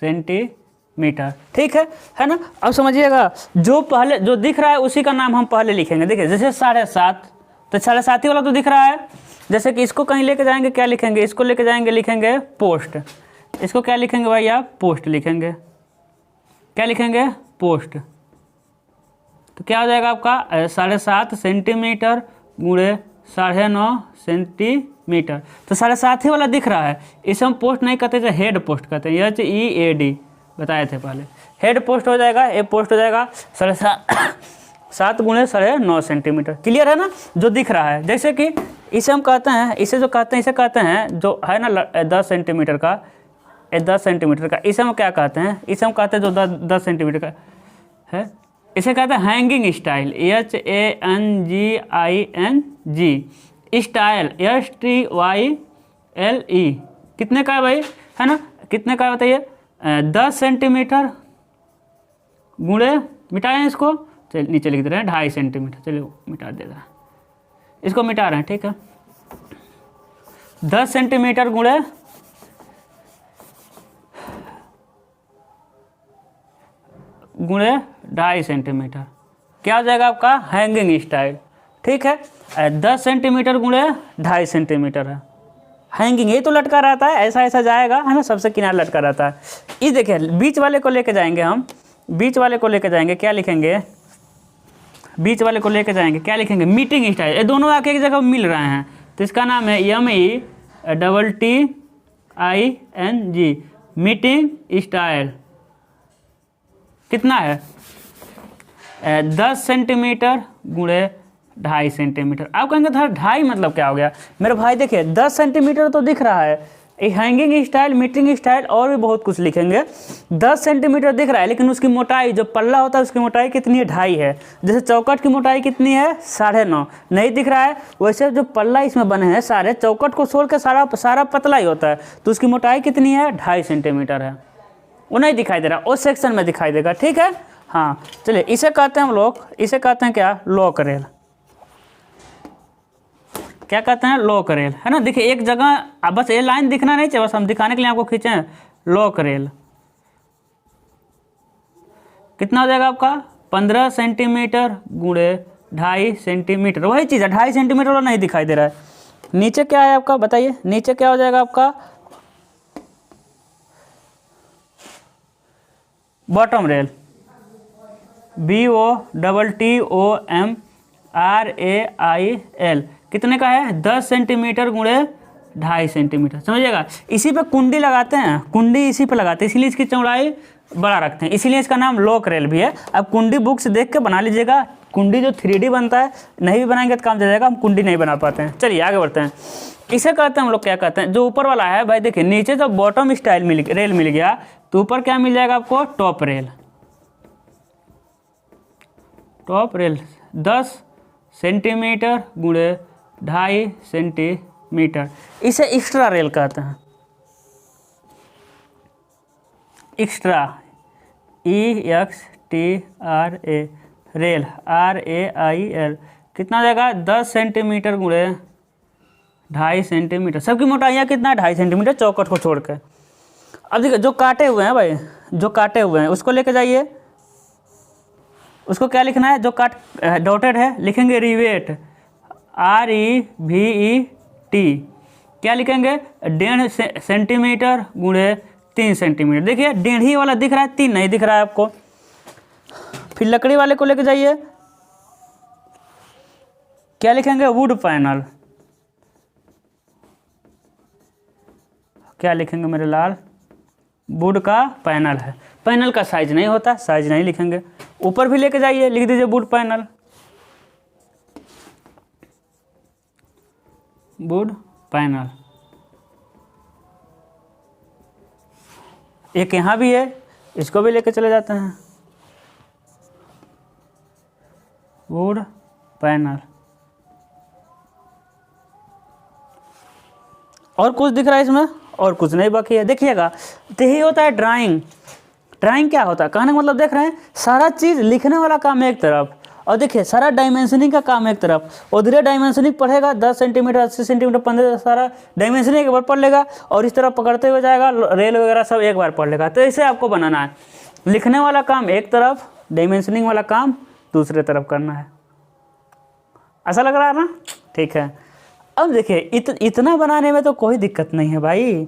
सेंटीमीटर, ठीक है ना। अब समझिएगा, जो पहले जो दिख रहा है उसी का नाम हम पहले लिखेंगे। देखिए जैसे 7.5, तो 7.5 ही वाला तो दिख रहा है। जैसे कि इसको कहीं लेके जाएंगे, क्या लिखेंगे, इसको लेके जाएंगे, लिखेंगे पोस्ट। इसको क्या लिखेंगे भाई, आप पोस्ट लिखेंगे। क्या लिखेंगे, पोस्ट। तो क्या हो जाएगा आपका 7.5 सेंटीमीटर गुणे 9.5 सेंटीमीटर। तो 7.5 ही वाला दिख रहा है, इसे हम पोस्ट नहीं कहते, इसे हेड पोस्ट कहते हैं। HEAD बताए थे पहले, हेड पोस्ट हो जाएगा, ए पोस्ट हो जाएगा 7.5 गुणे 9.5 सेंटीमीटर। क्लियर है ना, जो दिख रहा है। जैसे कि इसे हम कहते हैं, इसे जो कहते हैं, इसे कहते हैं जो है ना 10 सेंटीमीटर का, 10 सेंटीमीटर का, इसे हम क्या कहते हैं, इसे हम कहते हैं जो 10 सेंटीमीटर का है, इसे कहते हैं hanging style, HANGING style, STYLE। कितने का है भाई, है ना, कितने का बताइए, 10 सेंटीमीटर गुणे, मिटाएं इसको, चलिए नीचे लिख दे रहे हैं 2.5 सेंटीमीटर, चलिए मिटा दे रहा है, इसको मिटा रहे हैं, ठीक है। 10 सेंटीमीटर गुणे 2.5 सेंटीमीटर क्या हो जाएगा आपका हैंगिंग स्टाइल, ठीक है। 10 सेंटीमीटर गुणे 2.5 सेंटीमीटर है हैंगिंग, ये तो लटका रहता है, ऐसा ऐसा जाएगा है ना, सबसे किनारे लटका रहता है। ये देखिए बीच वाले को लेके जाएंगे हम, बीच वाले को लेके जाएंगे, क्या लिखेंगे, बीच वाले को लेके जाएंगे, क्या लिखेंगे, मीटिंग स्टाइल। ये दोनों आके एक जगह मिल रहे हैं तो इसका नाम है METTING, मीटिंग स्टाइल। कितना है 10 सेंटीमीटर गुणे 2.5 सेंटीमीटर। आप कहेंगे सर 2.5 मतलब क्या हो गया, मेरे भाई देखिए 10 सेंटीमीटर तो दिख रहा है, ये हैंगिंग स्टाइल, मीटिंग स्टाइल और भी बहुत कुछ लिखेंगे। 10 सेंटीमीटर दिख रहा है लेकिन उसकी मोटाई जो पल्ला होता है उसकी मोटाई कितनी है, 2.5 है। जैसे चौकट की मोटाई कितनी है 9.5 नहीं दिख रहा है, वैसे जो पल्ला इसमें बने हैं सारे चौकट को छोड़ के सारा पतला ही होता है, तो उसकी मोटाई कितनी है 2.5 सेंटीमीटर है। वो नहीं दिखाई दे रहा, उस सेक्शन में दिखाई देगा, ठीक है। हाँ चलिए इसे कहते हैं हम लोग, इसे कहते हैं क्या, लॉक रेल। क्या कहते हैं, लॉक रेल, है ना। देखिए एक जगह अब बस ये लाइन दिखना नहीं चाहिए, बस हम दिखाने के लिए आपको खींचे हैं लॉक रेल। कितना हो जाएगा आपका 15 सेंटीमीटर गुणे 2.5 सेंटीमीटर, वही चीज़ है 2.5 सेंटीमीटर वाला नहीं दिखाई दे रहा है। नीचे क्या है आपका बताइए, नीचे क्या हो जाएगा आपका बॉटम रेल, BOTTOMRAIL कितने का है 10 सेंटीमीटर गुणे 2.5 सेंटीमीटर, समझिएगा। इसी पे कुंडी लगाते हैं, कुंडी इसी पे लगाते हैं, इसीलिए इसकी चौड़ाई बड़ा रखते हैं, इसीलिए इसका नाम लॉक रेल भी है। अब कुंडी बुक से देख के बना लीजिएगा, कुंडी जो 3D बनता है नहीं भी बनाएंगे तो काम चल जाएगा, हम कुंडी नहीं बना पाते हैं। चलिए आगे बढ़ते हैं। इसे कहते हैं हम लोग क्या कहते हैं, जो ऊपर वाला है भाई देखिए, नीचे जब बॉटम स्टाइल रेल मिल गया तो ऊपर क्या मिल जाएगा आपको, top rail. Top rail 10 centimetre गुणे 2.5 सेंटीमीटर, इसे एक्स्ट्रा रेल कहते हैं। एक्स्ट्रा EXTRA रेल RAIL कितना जाएगा 10 सेंटीमीटर गुणे 2.5 सेंटीमीटर। सबकी मोटाइयाँ कितना है 2.5 सेंटीमीटर चौकट को छोड़ के। अब देखिए जो काटे हुए हैं भाई, जो काटे हुए हैं उसको लेके जाइए, उसको क्या लिखना है, जो डॉटेड है लिखेंगे रिवेट REVET। क्या लिखेंगे 1.5 सेंटीमीटर गुणे 3 सेंटीमीटर। देखिए 1.5 वाला दिख रहा है, 3 नहीं दिख रहा है आपको। फिर लकड़ी वाले को लेके जाइए, क्या लिखेंगे वुड पैनल। क्या लिखेंगे मेरे लाल, वुड का पैनल है, पैनल का साइज नहीं होता, साइज नहीं लिखेंगे। ऊपर भी लेके जाइए, लिख दीजिए वुड पैनल, वुड पैनल। एक यहाँ भी है, इसको भी लेके चले जाते हैं, वुड पैनल। और कुछ दिख रहा है इसमें, और कुछ नहीं बाकी है। देखिएगा तो यही होता है ड्राइंग। ड्राइंग क्या होता है, कहने का मतलब देख रहे हैं, सारा चीज़ लिखने वाला काम एक तरफ, और देखिए सारा डायमेंशनिंग का काम एक तरफ। उधर डायमेंशनिंग पढ़ेगा 10 सेंटीमीटर 80 सेंटीमीटर 15, सारा डायमेंशनिंग एक बार पढ़ लेगा, और इस तरफ पकड़ते हुए जाएगा, रेल वगैरह सब एक बार पढ़ लेगा। तो इसे आपको बनाना है, लिखने वाला काम एक तरफ, डायमेंशनिंग वाला काम दूसरे तरफ करना है। ऐसा लग रहा है ना, ठीक है। अब देखिए इतना बनाने में तो कोई दिक्कत नहीं है भाई,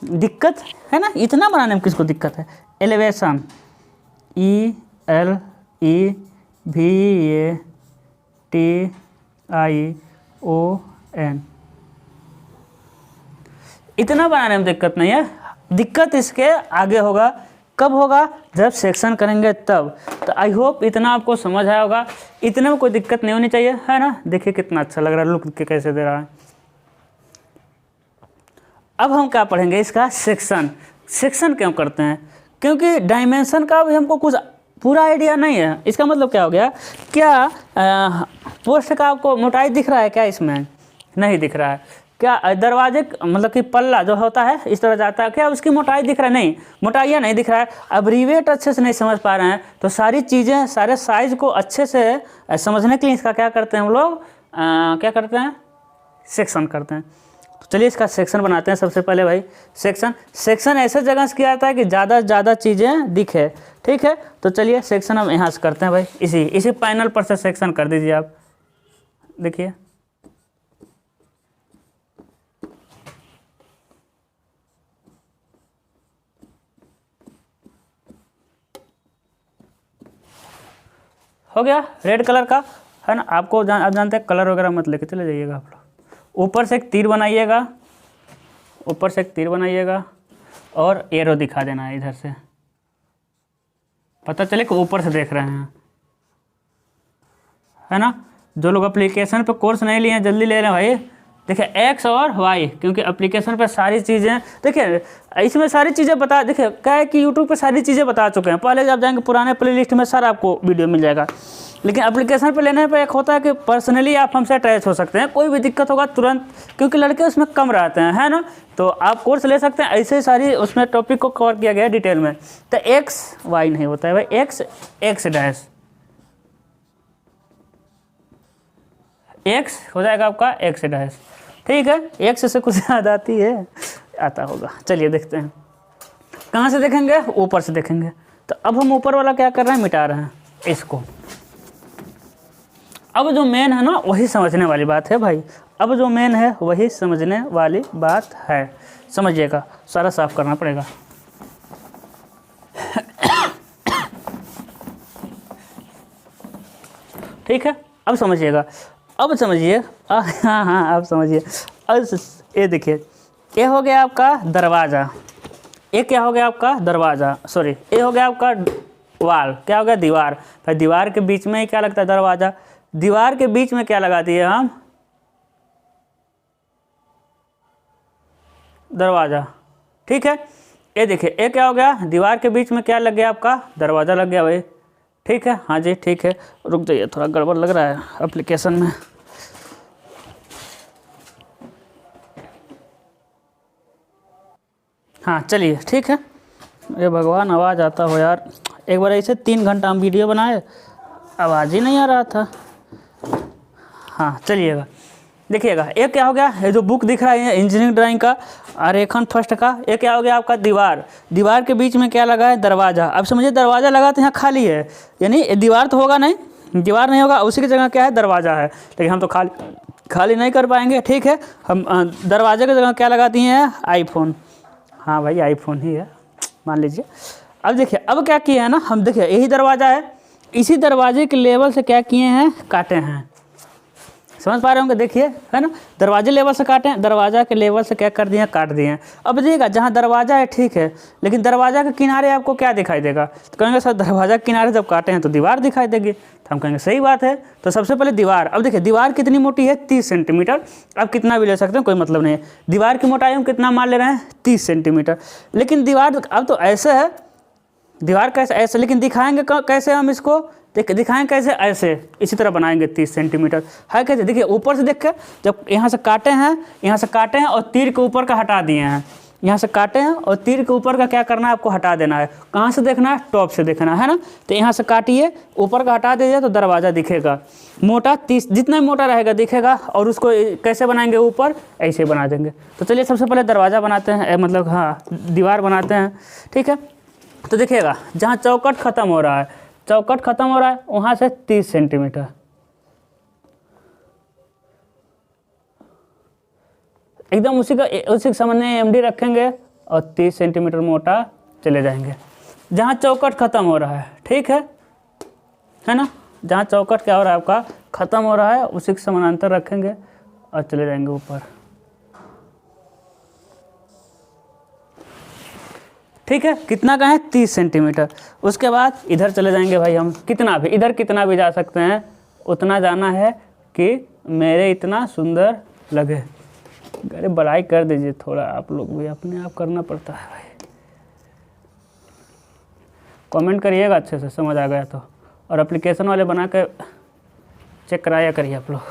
दिक्कत है ना, इतना बनाने में किसको दिक्कत है। एलिवेशन ELEVATION, इतना बनाने में दिक्कत नहीं है, दिक्कत इसके आगे होगा। कब होगा, जब सेक्शन करेंगे तब। तो आई होप इतना आपको समझ आया होगा, इतने में कोई दिक्कत नहीं होनी चाहिए, है ना। देखिए कितना अच्छा लग रहा है, लुक के कैसे दे रहा है। अब हम क्या पढ़ेंगे, इसका सेक्शन। सेक्शन क्यों करते हैं, क्योंकि डायमेंशन का भी हमको कुछ पूरा आइडिया नहीं है। इसका मतलब क्या हो गया, क्या पोस्ट का आपको मोटाई दिख रहा है क्या, इसमें नहीं दिख रहा है। क्या दरवाजे मतलब कि पल्ला जो होता है इस तरह जाता है, क्या उसकी मोटाई दिख रहा है? नहीं, मोटाई नहीं दिख रहा है। अब रिवेट अच्छे से नहीं समझ पा रहे हैं, तो सारी चीज़ें सारे साइज़ को अच्छे से समझने के लिए इसका क्या करते हैं हम लोग, क्या करते हैं, सेक्शन करते हैं। तो चलिए इसका सेक्शन बनाते हैं। सबसे पहले भाई सेक्शन ऐसे जगह से किया जाता है कि ज़्यादा से ज़्यादा चीज़ें दिखे, ठीक है। तो चलिए सेक्शन हम यहाँ से करते हैं भाई, इसी पैनल पर से सेक्शन कर दीजिए आप, देखिए। हो गया रेड कलर का, है ना। आपको आप जानते हैं कलर वगैरह मत लेके चले जाइएगा आप लोग। ऊपर से एक तीर बनाइएगा, ऊपर से एक तीर बनाइएगा और एरो दिखा देना है इधर से, पता चले कि ऊपर से देख रहे हैं, है ना। जो लोग एप्लीकेशन पे कोर्स नहीं लिए हैं जल्दी ले लें भाई। देखिए एक्स और वाई, क्योंकि एप्लीकेशन पे सारी चीज़ें, देखिए इसमें सारी चीज़ें बता, देखिए क्या है कि यूट्यूब पे सारी चीज़ें बता चुके हैं। पहले जब जाएंगे पुराने प्लेलिस्ट में सारा आपको वीडियो मिल जाएगा, लेकिन एप्लीकेशन पे लेने पे एक होता है कि पर्सनली आप हमसे अटैच हो सकते हैं, कोई भी दिक्कत होगा तुरंत, क्योंकि लड़के उसमें कम रहते हैं, है ना। तो आप कोर्स ले सकते हैं, ऐसे सारी उसमें टॉपिक को कवर किया गया है डिटेल में। तो एक्स वाई नहीं होता है भाई, एक्स डैश, एक्स हो जाएगा आपका एक्स डैश, ठीक है। एक्स से कुछ याद आती है, आता होगा। चलिए देखते हैं कहाँ से देखेंगे, ऊपर से देखेंगे। तो अब हम ऊपर वाला क्या कर रहे हैं, मिटा रहे हैं इसको। अब जो मेन है ना वही समझने वाली बात है भाई, अब जो मेन है वही समझने वाली बात है, समझिएगा। सारा साफ करना पड़ेगा। ठीक है, अब समझिएगा, अब समझिए, हाँ अब समझिए। अब ये देखिए, ये हो गया आपका दरवाज़ा, ये क्या हो गया आपका दरवाज़ा, सॉरी ये हो गया आपका वाल, क्या हो गया दीवार। भाई दीवार के बीच में ही क्या लगता है, दरवाज़ा। दीवार के बीच में क्या लगा दिए हम, दरवाज़ा, ठीक है। ये देखिए ये क्या हो गया, दीवार के बीच में क्या लग गया आपका, दरवाज़ा लग गया भाई, ठीक है। हाँ जी ठीक है, रुक जाइए थोड़ा गड़बड़ लग रहा है एप्लीकेशन में। हाँ चलिए ठीक है। अरे भगवान आवाज़ आता हो यार, एक बार ऐसे 3 घंटा हम वीडियो बनाए, आवाज़ ही नहीं आ रहा था। हाँ चलिएगा, देखिएगा ये क्या हो गया, ये जो बुक दिख रहा है इंजीनियरिंग ड्राइंग का आरेखन फर्स्ट का, ये क्या हो गया आपका दीवार। दीवार के बीच में क्या लगा है, दरवाज़ा। अब समझिए दरवाज़ा लगा तो यहाँ खाली है, यानी दीवार तो होगा नहीं, दीवार नहीं होगा, उसी की जगह क्या है, दरवाज़ा है। लेकिन हम तो खाली नहीं कर पाएंगे, ठीक है। हम दरवाजे की जगह क्या लगा दिए हैं, आईफोन। हाँ भाई आईफोन ही है, मान लीजिए। अब देखिए अब क्या किया है ना, हम देखिए यही दरवाज़ा है, इसी दरवाजे के लेवल से क्या किए हैं, काटे हैं। समझ पा रहे होंगे, देखिए है ना, दरवाजे लेवल से काटे हैं, दरवाज़ा के लेवल से क्या कर दिए हैं, काट दिए हैं। अब देखिएगा जहाँ दरवाज़ा है ठीक है, लेकिन दरवाज़ा के किनारे आपको क्या दिखाई देगा, तो कहेंगे सर दरवाज़ा के किनारे जब काटे हैं तो दीवार दिखाई देगी। तो हम कहेंगे सही बात है। तो सबसे पहले दीवार, अब देखिए दीवार कितनी मोटी है, 30 सेंटीमीटर। अब कितना भी ले सकते हैं, कोई मतलब नहीं है। दीवार की मोटाई हम कितना मान ले रहे हैं, 30 सेंटीमीटर। लेकिन दीवार अब तो ऐसे है, दीवार कैसे ऐसे, लेकिन दिखाएंगे कैसे हम इसको, दिखाएं कैसे, ऐसे इसी तरह बनाएंगे 30 सेंटीमीटर है कैसे। देखिए ऊपर से देख के, जब यहाँ से काटे हैं, यहाँ से काटे हैं और तीर के ऊपर का हटा दिए हैं, यहाँ से काटे हैं और तीर के ऊपर का क्या करना है, आपको हटा देना है। कहाँ से देखना है, टॉप से देखना है ना। तो यहाँ से काटिए, ऊपर का हटा दीजिए तो दरवाज़ा दिखेगा। मोटा 30, जितना मोटा रहेगा दिखेगा। और उसको कैसे बनाएंगे, ऊपर ऐसे बना देंगे। तो चलिए सबसे पहले दरवाज़ा बनाते हैं, मतलब हाँ दीवार बनाते हैं, ठीक है। तो देखिएगा जहाँ चौकट ख़त्म हो रहा है, चौकट ख़त्म हो रहा है वहाँ से 30 सेंटीमीटर, एकदम उसी के सामने एमडी रखेंगे और 30 सेंटीमीटर मोटा चले जाएंगे जहाँ चौकट ख़त्म हो रहा है, ठीक है ना। जहाँ चौकट क्या हो रहा है आपका, ख़त्म हो रहा है, उसी के समानांतर रखेंगे और चले जाएंगे ऊपर, ठीक है। कितना का है, 30 सेंटीमीटर। उसके बाद इधर चले जाएंगे भाई हम, कितना भी इधर कितना भी जा सकते हैं, उतना जाना है कि मेरे इतना सुंदर लगे। अरे बड़ाई कर दीजिए थोड़ा, आप लोग भी अपने आप करना पड़ता है भाई। कमेंट करिएगा अच्छे से, समझ आ गया तो। और एप्लीकेशन वाले बना के चेक कराया करिए आप लोग।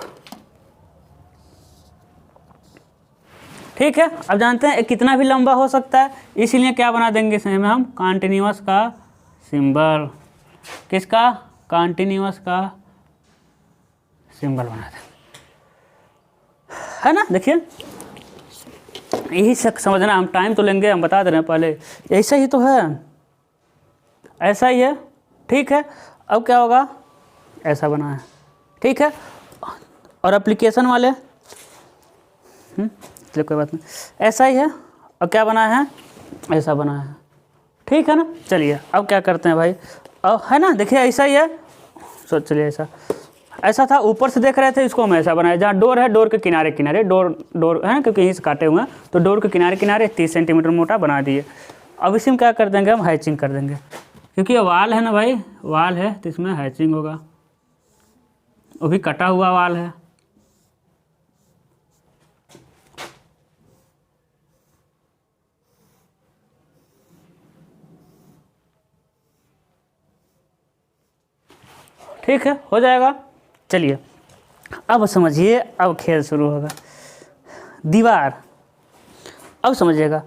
ठीक है, अब जानते हैं कितना भी लंबा हो सकता है, इसीलिए क्या बना देंगे इसमें हम कॉन्टिन्यूअस का सिंबल। किसका? कॉन्टिन्यूअस का सिंबल बना देंगे, है ना। देखिए यही समझना, हम टाइम तो लेंगे, हम बता दे रहे हैं पहले, ऐसा ही तो है, ऐसा ही है। ठीक है, अब क्या होगा, ऐसा बना है। ठीक है, और एप्लीकेशन वाले चलिए कोई बात नहीं, ऐसा ही है। और क्या बना है, ऐसा बना है। ठीक है ना। चलिए अब क्या करते हैं भाई, अब है ना, देखिए ऐसा ही है। चलिए ऐसा था, ऊपर से देख रहे थे, इसको हम ऐसा बनाए, जहाँ डोर है डोर के किनारे किनारे डोर है ना, क्योंकि यहीं से काटे हुए हैं, तो डोर के किनारे किनारे 30 सेंटीमीटर मोटा बना दिए। अब इसी में क्या कर देंगे, हम हैचिंग कर देंगे, क्योंकि ये वाल है ना भाई, वाल है तो इसमें हैचिंग होगा, वो भी कटा हुआ वाल है। ठीक है, हो जाएगा। चलिए अब समझिए, अब खेल शुरू होगा। दीवार, अब समझिएगा,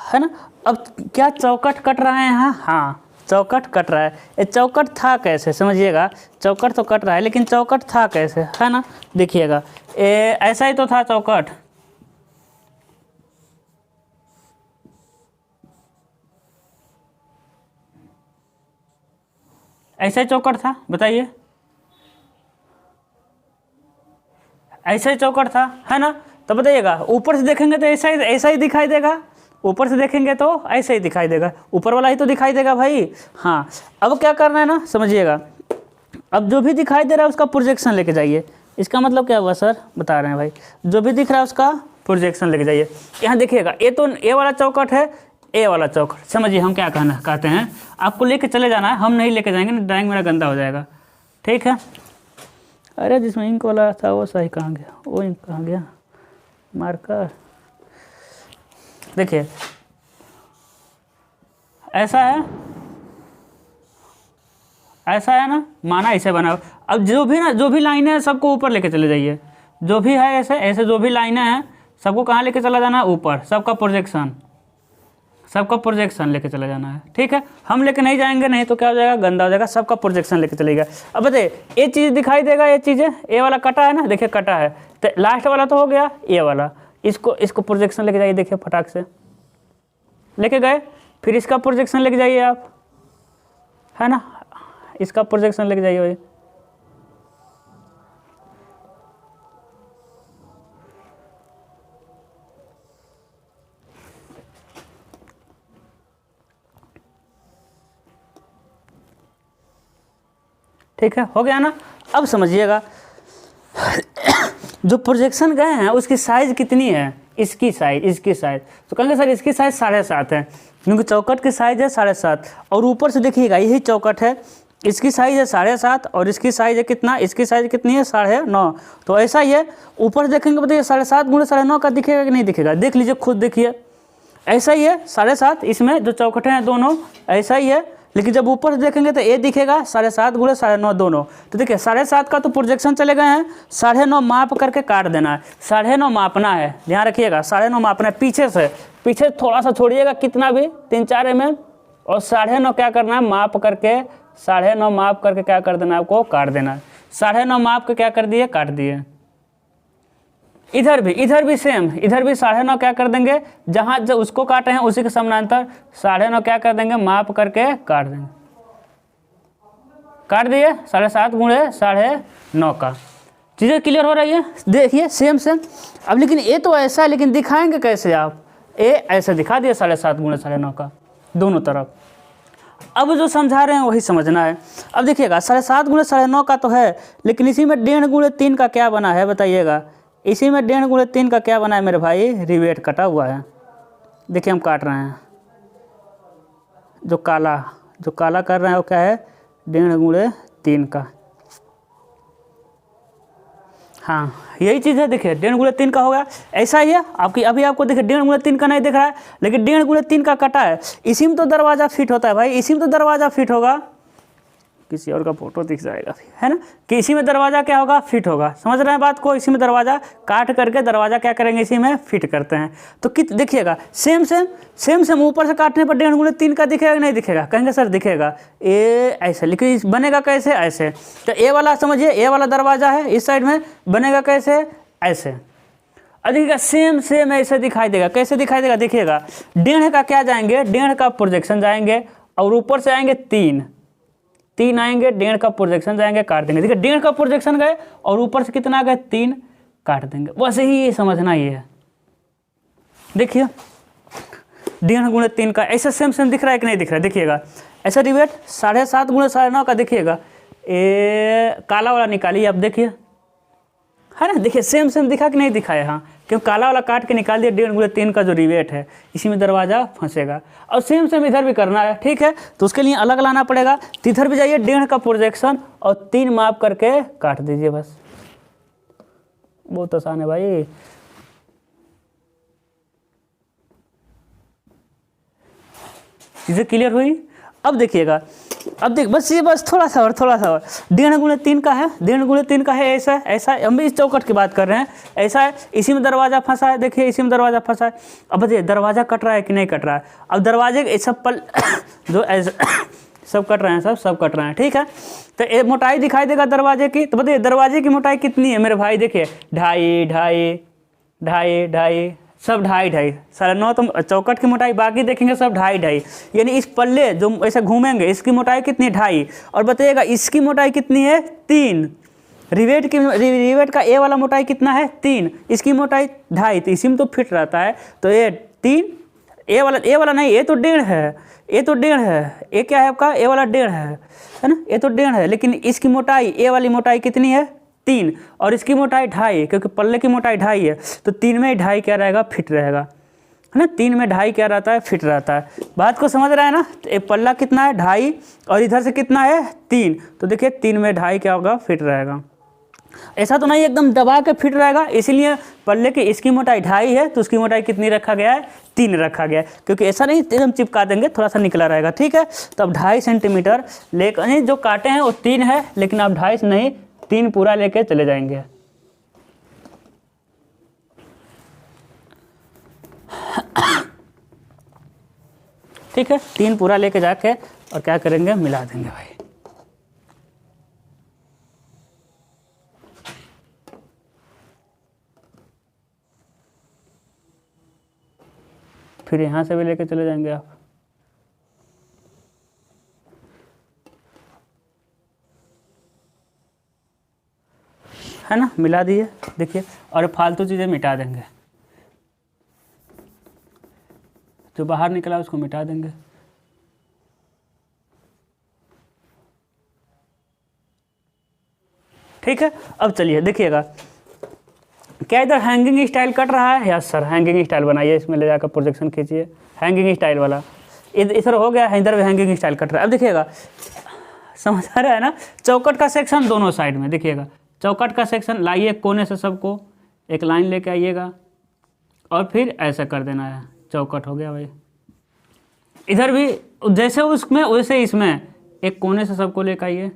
है ना। अब क्या चौकट कट रहा है यहाँ, हाँ चौकट कट रहा है। ये चौकट था कैसे, समझिएगा, चौकट तो कट रहा है, लेकिन चौकट था कैसे, है ना। देखिएगा ऐसा ही तो था चौकट, ऐसा ही चौकट था, बताइए, ऐसा ही चौकट था, है ना। तो बताइएगा, ऊपर से देखेंगे तो ऐसा ही दिखाई देगा, ऊपर से देखेंगे तो ऐसा ही दिखाई देगा, ऊपर वाला ही तो दिखाई देगा भाई। हाँ, अब क्या करना है ना, समझिएगा, अब जो भी दिखाई दे रहा है उसका प्रोजेक्शन लेके जाइए। इसका मतलब क्या हुआ सर, बता रहे हैं भाई, जो भी दिख रहा है उसका प्रोजेक्शन लेके जाइए। यहाँ देखिएगा, ये वाला चौकट है, ए वाला चौकट, समझिए हम क्या कहते हैं, आपको लेके चले जाना है, हम नहीं लेके जाएंगे ना, ड्राइंग मेरा गंदा हो जाएगा। ठीक है, अरे जिसमें इंक वाला था वो सही कहाँ गया, वो इंक कहाँ गया, मार्कर। देखिए ऐसा है, ऐसा है ना, माना ऐसे बना। अब जो भी लाइनें हैं सबको ऊपर लेके चले जाइए, जो भी है ऐसे जो भी लाइनें हैं सबको कहाँ लेके चला जाना है, ऊपर, सबका प्रोजेक्शन लेके चला जाना है। ठीक है, हम लेके नहीं जाएंगे, नहीं तो क्या हो जाएगा, गंदा हो जाएगा, सबका प्रोजेक्शन लेके चलेगा। अब बताइए, ये चीज़ दिखाई देगा, ये चीज़ें, ए वाला कटा है ना, देखिए कटा है, तो लास्ट वाला तो हो गया ए वाला, इसको प्रोजेक्शन लेके जाइए, देखिए फटाक से लेके गए, फिर इसका प्रोजेक्शन लेके जाइए आप, है ना, इसका प्रोजेक्शन लेके जाइए भाई। ठीक है, हो गया ना। अब समझिएगा, जो प्रोजेक्शन गए हैं उसकी साइज़ कितनी है, इसकी साइज़, तो कहेंगे सर इसकी साइज़ 7.5 है, क्योंकि चौकट की साइज़ है 7.5, और ऊपर से देखिएगा यही चौकट है, इसकी साइज़ है 7.5 और इसकी साइज़ है कितना, इसकी साइज़ कितनी है 9.5। तो ऐसा ही है, ऊपर से देखेंगे बताइए 7.5 गुणे 9.5 का दिखेगा कि नहीं दिखेगा, देख लीजिए खुद देखिए, ऐसा ही है 7.5, इसमें जो चौकटें हैं दोनों ऐसा ही है, लेकिन जब ऊपर से देखेंगे तो ये दिखेगा 7.5 गुणे 9.5 दोनों। तो देखिए 7.5 का तो प्रोजेक्शन चले गए हैं, 9.5 माप करके काट देना है, 9.5 मापना है, ध्यान रखिएगा, 9.5 मापना है, पीछे थोड़ा सा छोड़िएगा, कितना भी 3-4 mm, और 9.5 क्या करना है, माप करके 9.5 माप करके क्या कर देना है, आपको काट देना है। 9.5 माप के क्या कर दिए, काट दिए। इधर भी सेम, इधर भी 9.5 क्या कर देंगे, जहाँ जो उसको काटे हैं उसी के समानांतर 9.5 क्या कर देंगे, माप करके काट देंगे, काट दिए 7.5 गुणे 9.5 का। चीज़ें क्लियर हो रही है, देखिए सेम। अब लेकिन ये तो ऐसा है, लेकिन दिखाएंगे कैसे आप, ये ऐसे दिखा दिए 7.5 गुणे 9.5 का दोनों तरफ। अब जो समझा रहे हैं वही समझना है। अब देखिएगा 7.5 गुणे 9.5 का तो है, लेकिन इसी में 1.5 गुणे 3 का क्या बना है, बताइएगा, इसी में 1.5 गुणे 3 का क्या बना है मेरे भाई, रिवेट कटा हुआ है। देखिए हम काट रहे हैं, जो काला कर रहे हैं वो क्या है, 1.5 गुणे 3 का। हाँ यही चीज़ है, देखिए 1.5 गुणे 3 का होगा, ऐसा ही है आपकी। अभी आपको देखिए 1.5 गुणे 3 का नहीं दिख रहा है, लेकिन 1.5 गुणे 3 का कटा है। इसी में तो दरवाज़ा फिट होता है भाई, इसी में तो दरवाज़ा फिट होगा, किसी और का फोटो दिख जाएगा, है ना, कि इसी में दरवाज़ा क्या होगा, फिट होगा। समझ रहे हैं बात को, इसी में दरवाज़ा काट करके दरवाज़ा क्या करेंगे, इसी में फिट करते हैं। तो कित देखिएगा सेम सेम ऊपर से काटने पर 1.5 का दिखेगा नहीं दिखेगा, कहेंगे सर दिखेगा, ए ऐसे, लेकिन बनेगा कैसे, ऐसे। तो ए वाला समझिए, ए वाला दरवाज़ा है, इस साइड में बनेगा कैसे, ऐसे। और देखिएगा सेम ऐसे दिखाई देगा, कैसे दिखाई देगा, देखिएगा 1.5 का क्या जाएंगे, 1.5 का प्रोजेक्शन जाएंगे, और ऊपर से आएंगे 3 आएंगे, 1.5 का प्रोजेक्शन जाएंगे, काट देंगे। देखिए 1.5 का प्रोजेक्शन गए और ऊपर से कितना आ गए, 3, काट देंगे। बस ही ये समझना ही है। देखिए 1.5 गुणे 3 का ऐसा सेम दिख रहा है कि नहीं दिख रहा है, देखिएगा ऐसा रिवेट 7.5 गुणे 9.5 का, देखिएगा ये काला वाला निकालिए आप, देखिए है ना, देखिए सेम दिखा कि नहीं दिखा है, हाँ, क्योंकि काला वाला काट के निकाल दिया, 1.5 गुणे 3 का जो रिवेट है इसी में दरवाज़ा फंसेगा। और सेम इधर भी करना है, ठीक है, तो उसके लिए अलग लाना पड़ेगा। तो इधर भी जाइए 1.5 का प्रोजेक्शन और 3 माप करके काट दीजिए, बस बहुत आसान है भाई। चीज़ें क्लियर हुई। अब देखिएगा, अब देख बस ये बस थोड़ा सा और 1.5 गुणे 3 का है, 1.5 गुणे 3 का है, ऐसा हम भी इस चौकट की बात कर रहे हैं, ऐसा है, इसी में दरवाज़ा फंसा है, देखिए इसी में दरवाज़ा फंसा है। अब बताइए दरवाज़ा कट रहा है कि नहीं कट रहा है। अब दरवाजे के सब पल जो ऐसे सब कट रहे हैं, सब कट रहे हैं, ठीक है। तो ये मोटाई दिखाई देगा दरवाजे की, तो बताइए दरवाजे की मोटाई कितनी है मेरे भाई, देखिए 2.5 सब 2.5 9.5 तो चौकट की मोटाई, बाकी देखेंगे सब 2.5, यानी इस पल्ले जो ऐसे घूमेंगे इसकी मोटाई कितनी, 2.5। और बताइएगा इसकी मोटाई कितनी है, 3। रिवेट का ए वाला मोटाई कितना है, 3, इसकी मोटाई 2.5, तो इसी में तो फिट रहता है। तो ये 3, ए वाला नहीं, ये तो 1.5 है, ये तो 1.5 है, ये क्या है आपका, ए वाला 1.5 है ना, ये तो 1.5 है, लेकिन इसकी मोटाई, ए वाली मोटाई कितनी है, 3, और इसकी मोटाई 2.5, क्योंकि पल्ले की मोटाई 2.5 है, तो 3 में 2.5 क्या रहेगा, फिट रहेगा, है ना, 3 में 2.5 क्या रहता है, फिट रहता है। बात को समझ रहा है ना। तो ये पल्ला कितना है, 2.5, और इधर से कितना है, 3, तो देखिए 3 में 2.5 क्या होगा, फिट रहेगा। ऐसा तो नहीं एकदम दबा के फिट रहेगा, इसीलिए पल्ले की इसकी मोटाई 2.5 है, तो उसकी मोटाई कितनी रखा गया है, 3 रखा गया है, क्योंकि ऐसा नहीं एकदम चिपका देंगे, थोड़ा सा निकला रहेगा, ठीक है। तो अब 2.5 सेंटीमीटर लेकर जो काटे हैं वो 3 है, लेकिन आप 2.5 नहीं 3 पूरा लेके चले जाएंगे। ठीक है, 3 पूरा लेके जाके और क्या करेंगे, मिला देंगे भाई। फिर यहाँ से भी लेके चले जाएंगे आप, है ना, मिला दिए, देखिए, और फालतू चीज़ें मिटा देंगे, जो बाहर निकला उसको मिटा देंगे। ठीक है, अब चलिए देखिएगा, क्या इधर हैंगिंग स्टाइल कट रहा है, यस सर हैंगिंग स्टाइल बनाइए, इसमें ले जाकर प्रोजेक्शन खींचिए, हैंगिंग स्टाइल वाला इधर हो गया है, इधर भी हैंगिंग स्टाइल कट रहा है। अब देखिएगा समझ आ रहा है ना, चौकट का सेक्शन दोनों साइड में, देखिएगा चौकट का सेक्शन लाइए कोने से, सबको एक लाइन लेके आइएगा और फिर ऐसा कर देना है, चौकट हो गया भाई। इधर भी जैसे उसमें वैसे इसमें एक कोने से सबको लेकर आइए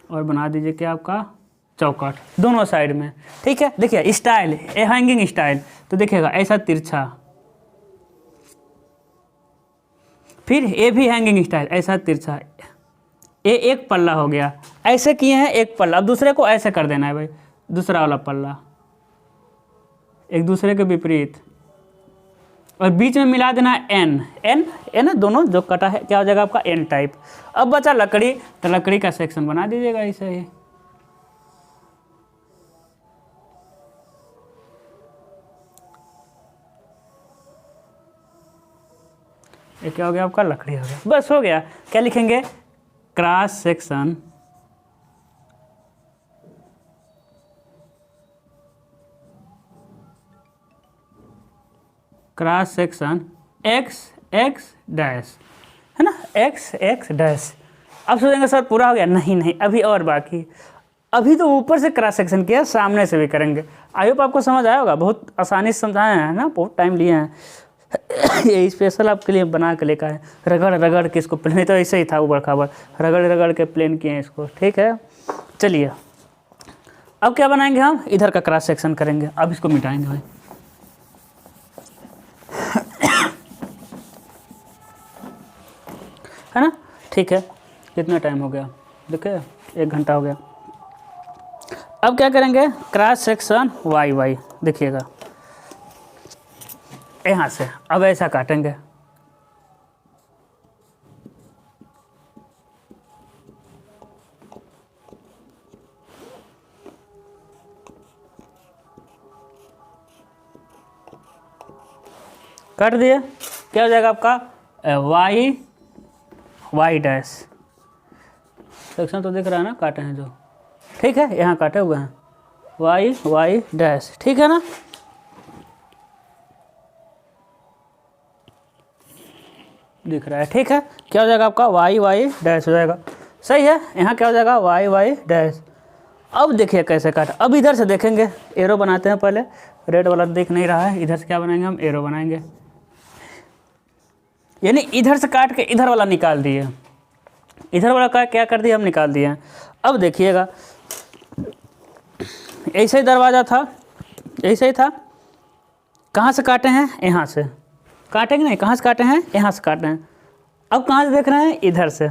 और बना दीजिए क्या आपका चौकट दोनों साइड में। ठीक है, देखिए स्टाइल ए हैंगिंग स्टाइल, तो देखिएगा ऐसा तिरछा, फिर ये भी हैंगिंग स्टाइल ऐसा तिरछा, ये एक पल्ला हो गया, ऐसे किए हैं एक पल्ला, अब दूसरे को ऐसे कर देना है भाई, दूसरा वाला पल्ला एक दूसरे के विपरीत, और बीच में मिला देना है एन एन एन, दोनों जो कटा है क्या हो जाएगा आपका एन टाइप। अब बचा लकड़ी, तो लकड़ी का सेक्शन बना दीजिएगा ऐसे ही, ये क्या हो गया आपका लकड़ी हो गया, बस हो गया। क्या लिखेंगे, cross section cross section x x dash, है ना, एक्स एक्स डैश। अब सोचेंगे सर पूरा हो गया, नहीं नहीं अभी और बाकी, अभी तो ऊपर से क्रॉस सेक्शन किया, सामने से भी करेंगे। आई होप आपको समझ आया होगा, बहुत आसानी से समझाए हैं ना, बहुत टाइम लिए हैं। ये स्पेशल आपके लिए बना के लेकर आए, रगड़ रगड़ के इसको प्लेन, तो ऐसे ही था ऊबड़ खाबड़, रगड़ रगड़ के प्लेन किए हैं इसको। ठीक है, चलिए अब क्या बनाएंगे हम, इधर का क्रॉस सेक्शन करेंगे। अब इसको मिटाएंगे भाई, है ना। ठीक है, कितना टाइम हो गया, देखिए 1 घंटा हो गया। अब क्या करेंगे, क्रॉस सेक्शन वाई वाई, देखिएगा यहाँ से अब ऐसा काटेंगे। काट दिए, क्या हो जाएगा आपका वाई वाई डैश। सेक्शन तो दिख रहा है ना, काटे हैं जो, ठीक है, यहाँ काटे हुए हैं वाई वाई डैश, ठीक है ना। दिख रहा है, ठीक है, क्या हो जाएगा आपका वाई वाई डैश हो जाएगा, सही है। यहाँ क्या हो जाएगा वाई वाई डैश। अब देखिए कैसे काट, अब इधर से देखेंगे, एरो बनाते हैं पहले, रेड वाला दिख नहीं रहा है, इधर से क्या बनाएंगे हम, एरो बनाएंगे, यानी इधर से काट के इधर वाला निकाल दिए, इधर वाला का क्या कर दिया हम, निकाल दिए। अब देखिएगा ऐसे ही दरवाज़ा था, ऐसे ही था, कहाँ से काटे हैं, यहाँ से काटेंगे नहीं, कहाँ से काटे हैं, यहाँ से काटे हैं। अब कहाँ से देख रहे हैं, इधर से।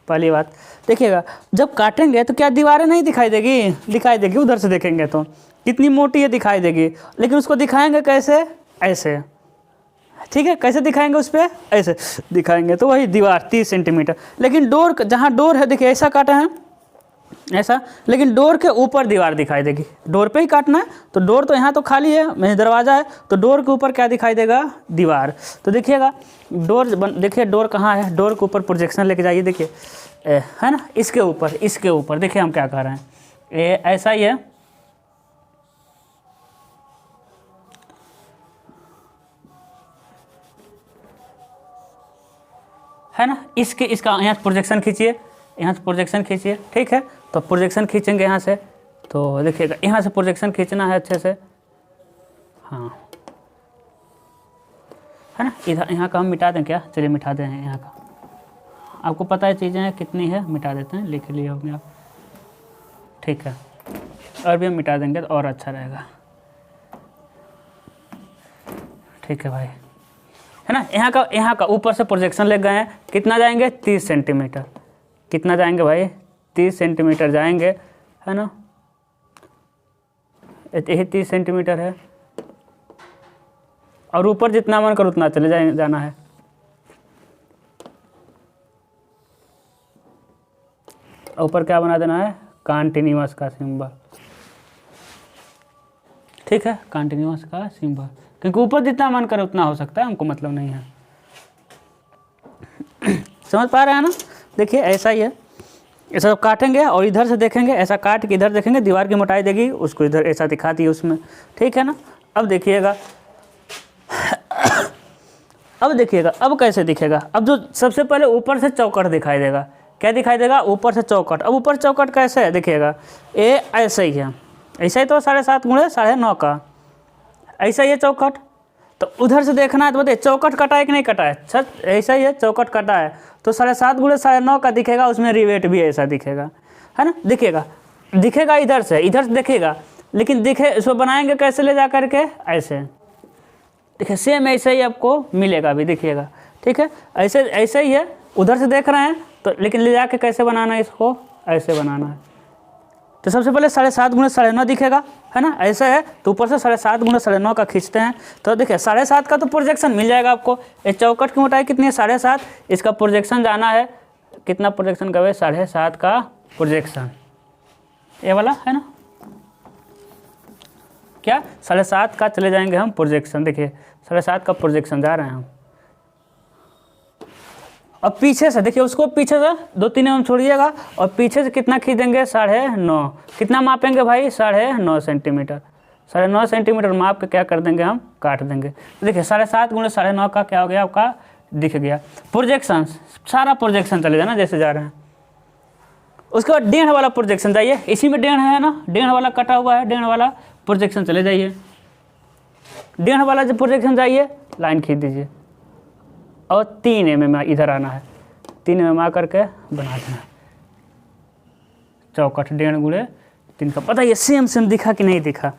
पहली बात देखिएगा, जब काटेंगे तो क्या दीवारें नहीं दिखाई देगी, दिखाई देगी, उधर से देखेंगे तो कितनी मोटी है दिखाई देगी, लेकिन उसको दिखाएंगे कैसे, ऐसे, ठीक है, कैसे दिखाएंगे उस पर, ऐसे दिखाएंगे, तो वही दीवार 30 सेंटीमीटर। लेकिन डोर, जहाँ डोर है देखिए ऐसा काटे हैं, ऐसा, लेकिन डोर के ऊपर दीवार दिखाई देगी, डोर पे ही काटना है, तो डोर तो यहाँ तो खाली है, मेरे दरवाज़ा है, तो डोर के ऊपर क्या दिखाई देगा, दीवार। तो देखिएगा डोर देखिए डोर कहाँ है, डोर के ऊपर प्रोजेक्शन लेके जाइए, देखिए है ना, इसके ऊपर, इसके ऊपर देखिए हम क्या कर रहे हैं, ये ऐसा ही है ना, इसका यहाँ से प्रोजेक्शन खींचिए, यहाँ से प्रोजेक्शन खींचिए, ठीक है। तो प्रोजेक्शन खींचेंगे यहाँ से, तो देखिएगा यहाँ से प्रोजेक्शन खींचना है अच्छे से, हाँ, है ना। इधर यहाँ का हम मिटा दें क्या, चलिए मिटा दें यहाँ का, आपको पता है चीज़ें कितनी है, मिटा देते हैं, लिख लिए होंगे आप, ठीक है। और भी हम मिटा देंगे तो और अच्छा रहेगा, ठीक है भाई, है ना। यहाँ का ऊपर से प्रोजेक्शन ले गए हैं, कितना जाएंगे, 30 सेंटीमीटर, कितना जाएंगे भाई, 30 सेंटीमीटर जाएंगे, है ना, यही 30 सेंटीमीटर है, और ऊपर जितना मन कर उतना चले जाना है। ऊपर क्या बना देना है, कंटिन्यूअस का सिंबल, ठीक है, कंटिन्यूअस का सिंबल, क्योंकि ऊपर जितना मन करे उतना हो सकता है, हमको मतलब नहीं है। समझ पा रहे हैं ना, देखिए ऐसा ही है, ऐसा काटेंगे और इधर से देखेंगे, ऐसा काट के इधर देखेंगे, दीवार की मोटाई देगी, उसको इधर ऐसा दिखाती है उसमें, ठीक है ना। अब देखिएगा, अब देखिएगा अब कैसे दिखेगा, अब जो सबसे पहले ऊपर से चौकट दिखाई देगा, क्या दिखाई देगा, ऊपर से चौकट। अब ऊपर चौकट कैसे है, देखिएगा ये ऐसे ही है, ऐसा ही तो 7.5 गुणे 9.5 का, ऐसा ही है चौकट। तो उधर से देखना है तो बताइए चौकट कटा है कि नहीं कटा है, सर ऐसा ही है, चौकट कटा है, तो 7.5 गुणे 9.5 का दिखेगा, उसमें रिवेट भी ऐसा दिखेगा, है ना, दिखेगा इधर से दिखेगा, लेकिन इसको बनाएंगे कैसे, ले जा करके ऐसे, देखिए सेम ऐसे ही आपको मिलेगा भी, दिखिएगा, ठीक है, ऐसे ही है, उधर से देख रहे हैं तो, लेकिन ले जाके कैसे बनाना है, इसको ऐसे बनाना है। तो सबसे पहले 7.5 गुणे 9.5 दिखेगा, है ना, ऐसे है, तो ऊपर से 7.5 गुणे 9.5 का खींचते हैं, तो देखिए 7.5 का तो प्रोजेक्शन मिल जाएगा आपको। ये चौकट की मोटाई कितनी है, 7.5, इसका प्रोजेक्शन जाना है, कितना प्रोजेक्शन का है, 7.5 का प्रोजेक्शन, ये वाला है ना, क्या 7.5 का चले जाएंगे हम प्रोजेक्शन, देखिए 7.5 का प्रोजेक्शन जा रहे हैं हम। अब पीछे से देखिए, उसको पीछे से 2-3 mm छोड़िएगा, और पीछे से कितना खींच देंगे, 9.5, कितना मापेंगे भाई, 9.5 सेंटीमीटर, 9.5 सेंटीमीटर माप के क्या कर देंगे हम, काट देंगे। तो देखिए 7.5 गुणे 9.5 का क्या हो गया आपका, दिख गया प्रोजेक्शन, सारा प्रोजेक्शन चले जाना जैसे जा रहे हैं। उसके बाद 1.5 वाला प्रोजेक्शन जाइए, इसी में 1.5 है ना, 1.5 वाला कटा हुआ है, 1.5 वाला प्रोजेक्शन चले जाइए, 1.5 वाला जो प्रोजेक्शन जाइए, लाइन खींच दीजिए और 3 mm इधर आना है, 3 mm आ करके बना देना चौकट 1.5 × 3 का। पता ये सेम दिखा कि नहीं दिखा?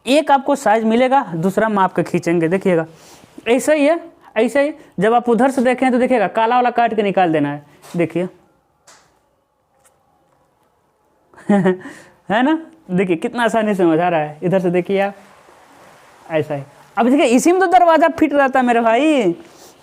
एक आपको साइज मिलेगा, दूसरा माप के खींचेंगे, देखिएगा ऐसा ही है। ऐसे ही जब आप उधर से देखें तो देखिएगा काला वाला काट के निकाल देना है, देखिए है ना, देखिए कितना आसानी से समझ आ रहा है। इधर से देखिए आप, ऐसा ही। अब देखिए इसी में तो दरवाज़ा फिट रहता है मेरे भाई,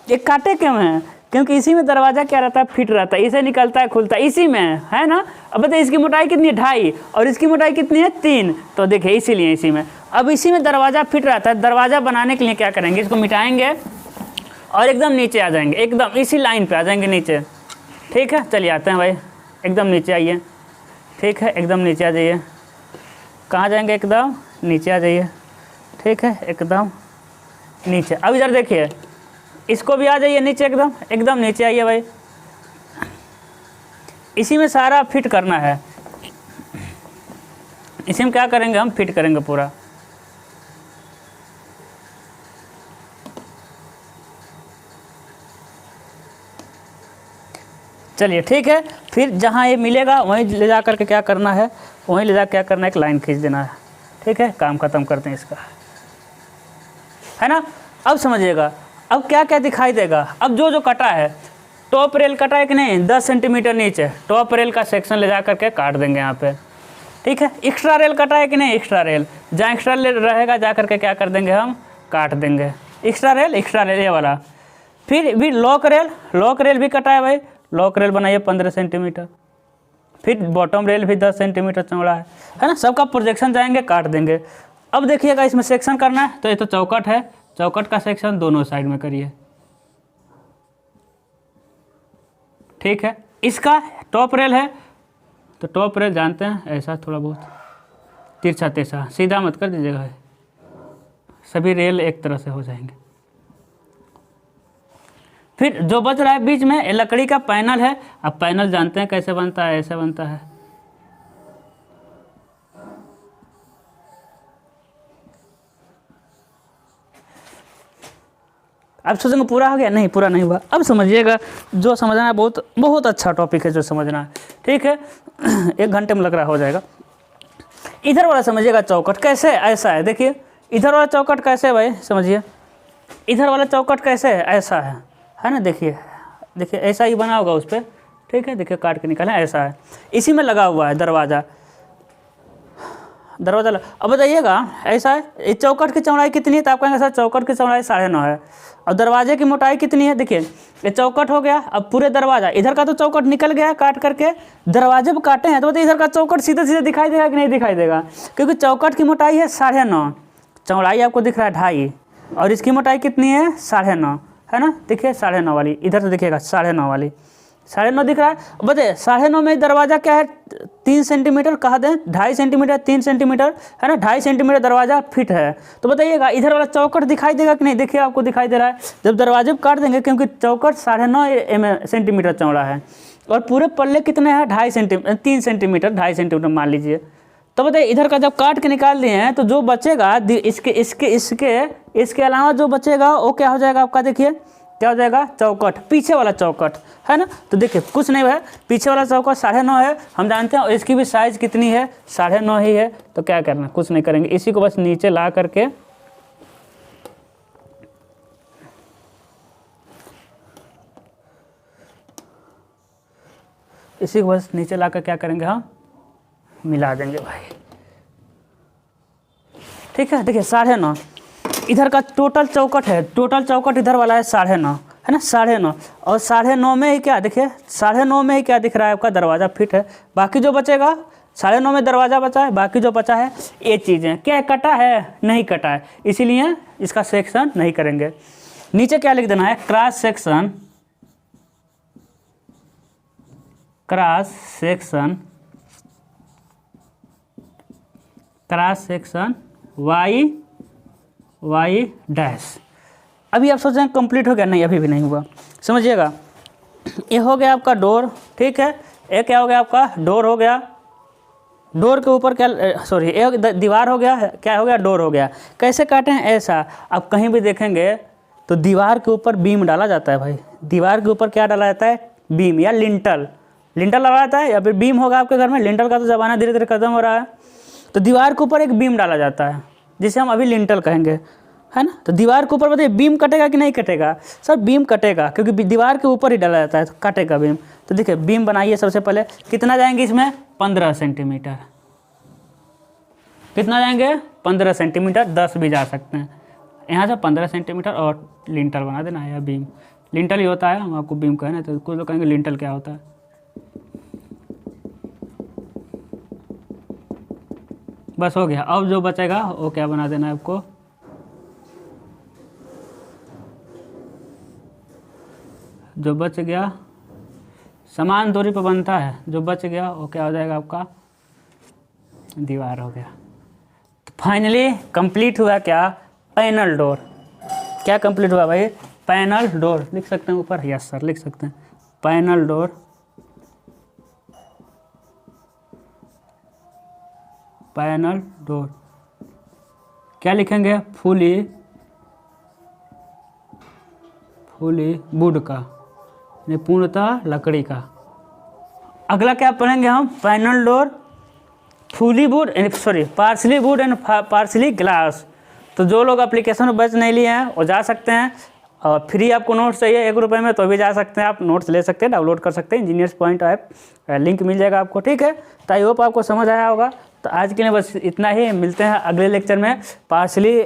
ये काटे क्यों हैं? क्योंकि इसी में दरवाज़ा क्या रहता है, फिट रहता है, इसे निकलता है खुलता है इसी में, है ना। अब बताइए इसकी मोटाई कितनी है, 2.5, और इसकी मोटाई कितनी है, 3, तो देखिए इसीलिए इसी में। अब इसी में दरवाज़ा फिट रहता है। दरवाज़ा बनाने के लिए क्या करेंगे, इसको मिटाएंगे और एकदम नीचे आ जाएंगे, एकदम इसी लाइन पे आ जाएंगे नीचे। ठीक है, चलिए आते हैं भाई, एकदम नीचे आइए। ठीक है, एकदम नीचे आ जाइए। कहाँ जाएंगे, एकदम नीचे आ जाइए। ठीक है, एकदम नीचे। अब इधर देखिए, इसको भी आ जाइए नीचे, एकदम एकदम नीचे आइए भाई। इसी में सारा फिट करना है। इसी में क्या करेंगे, हम फिट करेंगे पूरा। चलिए ठीक है, फिर जहाँ ये मिलेगा वहीं ले जा करके क्या करना है, वहीं ले जा क्या करना है, एक लाइन खींच देना है। ठीक है, काम ख़त्म करते हैं इसका, है ना। अब समझिएगा, अब क्या क्या दिखाई देगा। अब जो जो कटा है, टॉप रेल कटा है कि नहीं, 10 सेंटीमीटर नीचे टॉप रेल का सेक्शन ले जा करके काट देंगे यहाँ पे। ठीक है, एक्स्ट्रा रेल कटा है कि नहीं, एक्स्ट्रा रेल जहाँ एक्स्ट्रा रेल रहेगा जा करके क्या कर देंगे, हम काट देंगे एक्स्ट्रा रेल ये वाला। फिर भी लॉक रेल भी कटा है भाई, लॉक रेल बनाइए 15 सेंटीमीटर। फिर बॉटम रेल भी 10 सेंटीमीटर चौड़ा है ना। सबका प्रोजेक्शन जाएंगे, काट देंगे। अब देखिएगा इसमें सेक्शन करना है, तो ये तो चौकट है, चौकट का सेक्शन दोनों साइड में करिए। ठीक है, इसका टॉप रेल है, तो टॉप रेल जानते हैं ऐसा थोड़ा बहुत तिरछा तिरछा, सीधा मत कर दीजिएगा, सभी रेल एक तरह से हो जाएंगे। फिर जो बच रहा है बीच में, ये लकड़ी का पैनल है। अब पैनल जानते हैं कैसे बनता है, ऐसे बनता है। अब सोचेंगे पूरा हो गया, नहीं पूरा नहीं हुआ। अब समझिएगा, जो समझना है बहुत बहुत अच्छा टॉपिक है जो समझना है। ठीक है, 1 घंटे में लग रहा हो जाएगा। इधर वाला समझिएगा चौकट कैसे, ऐसा है। देखिए इधर वाला चौकट कैसे है भाई, समझिए इधर वाला चौकट कैसे है, ऐसा है ना। देखिए देखिए ऐसा ही बना होगा उस पर। ठीक है, देखिए काट के निकालें, ऐसा है। इसी में लगा हुआ है दरवाज़ा। अब बताइएगा ऐसा है, इस चौकट की चौड़ाई कितनी है, तो आप कहेंगे सर चौकट की चौड़ाई 9.5 है। और दरवाजे की मोटाई कितनी है, देखिए ये चौकट हो गया। अब पूरे दरवाज़ा, इधर का तो चौकट निकल गया काट करके, दरवाजे पर काटे हैं तो बताइए इधर का चौकट सीधे सीधे दिखाई देगा कि नहीं दिखाई देगा, क्योंकि चौकट की मोटाई है 9.5, चौड़ाई आपको दिख रहा है 2.5, और इसकी मोटाई कितनी है 9.5, है ना। देखिए 9.5 वाली, इधर से देखिएगा 9.5 वाली, 9.5 दिख रहा है। बताइए 9.5 में दरवाज़ा क्या है, 3 सेंटीमीटर, कहा दें 2.5 सेंटीमीटर, 3 सेंटीमीटर, है ना। 2.5 सेंटीमीटर दरवाज़ा फिट है। तो बताइएगा इधर वाला चौकट दिखाई देगा कि नहीं, देखिए आपको दिखाई दे रहा है। जब दरवाजे पर काट देंगे, क्योंकि चौकट 9.5 सेंटीमीटर चौड़ा है, और पूरे पल्ले कितने हैं, 3 सेंटीमीटर, 2.5 सेंटीमीटर मान लीजिए। तो बताइए इधर का जब काट के निकाल दिए हैं, तो जो बचेगा इसके अलावा जो बचेगा वो क्या हो जाएगा आपका, देखिए क्या हो जाएगा, चौकट, पीछे वाला चौकट, है ना। तो देखिए कुछ नहीं है, पीछे वाला चौकट 9.5 है, हम जानते हैं, और इसकी भी साइज़ कितनी है, 9.5 ही है। तो क्या करना, कुछ नहीं करेंगे, इसी को बस नीचे ला करके क्या करेंगे, हम मिला देंगे भाई। ठीक है, देखिए 9.5 इधर का टोटल चौकट है, टोटल चौकट इधर वाला है 9.5, है ना, 9.5। और 9.5 में ही क्या, देखिए 9.5 में ही क्या दिख रहा है आपका, दरवाज़ा फिट है। बाकी जो बचेगा, 9.5 में दरवाज़ा बचा है, बाकी जो बचा है ये चीज़ें क्या कटा है, नहीं कटा है, इसीलिए इसका सेक्शन नहीं करेंगे। नीचे क्या लिख देना है, क्रॉस सेक्शन वाई डैश। अभी आप सोच रहे हैं कंप्लीट हो गया, नहीं अभी भी नहीं हुआ। समझिएगा, ये हो गया आपका डोर। ठीक है, ये क्या हो गया आपका, डोर हो गया, डोर के ऊपर क्या, सॉरी, एक दीवार हो गया, क्या हो गया, डोर हो गया। कैसे काटे हैं, ऐसा। अब कहीं भी देखेंगे तो दीवार के ऊपर बीम डाला जाता है भाई, दीवार के ऊपर क्या डाला जाता है, बीम या लिंटल, लिंटल डाला जाता है, या फिर बीम होगा आपके घर में। लिंटल का तो ज़माना धीरे धीरे खत्म हो रहा है, तो दीवार के ऊपर एक बीम डाला जाता है जिसे हम अभी लिंटल कहेंगे, है ना। तो दीवार के ऊपर बताइए बीम कटेगा कि नहीं कटेगा? सर बीम कटेगा, क्योंकि दीवार के ऊपर ही डाला जाता है, तो कटेगा बीम। तो देखिए बीम बनाइए सबसे पहले, कितना जाएंगे इसमें, 15 सेंटीमीटर। कितना जाएंगे, 15 सेंटीमीटर, 10 भी जा सकते हैं। यहाँ से 15 सेंटीमीटर और लिंटल बना देना है, या बीम, लिंटल ही होता है, हम आपको बीम कहें ना, तो कुछ लोग कहेंगे लिंटल क्या होता है। बस हो गया। अब जो बचेगा वो क्या बना देना है आपको, जो बच गया समान दूरी पर बनता है, जो बच गया वो क्या हो जाएगा आपका, दीवार हो गया। तो फाइनली कंप्लीट हुआ क्या, पैनल डोर। क्या कंप्लीट हुआ भाई, पैनल डोर। लिख सकते हैं ऊपर, यस सर लिख सकते हैं, पैनल डोर, पैनल डोर। क्या लिखेंगे, फुली वुड का, पूर्णतः लकड़ी का। अगला क्या पढ़ेंगे हम, panel door, fully wood, sorry partly wood and partly glass. तो जो लोग एप्लीकेशन में बैच नहीं लिए हैं वो जा सकते हैं, और फ्री आपको नोट्स चाहिए 1 रुपये में तो भी जा सकते हैं, आप नोट्स ले सकते हैं, डाउनलोड कर सकते हैं, इंजीनियर्स पॉइंट ऐप, लिंक मिल जाएगा आपको, ठीक है। तो आई होप आपको समझ आया होगा। तो आज के लिए बस इतना ही, मिलते हैं अगले लेक्चर में, partly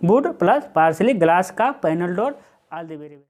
wood plus partly glass का panel door. All the very best.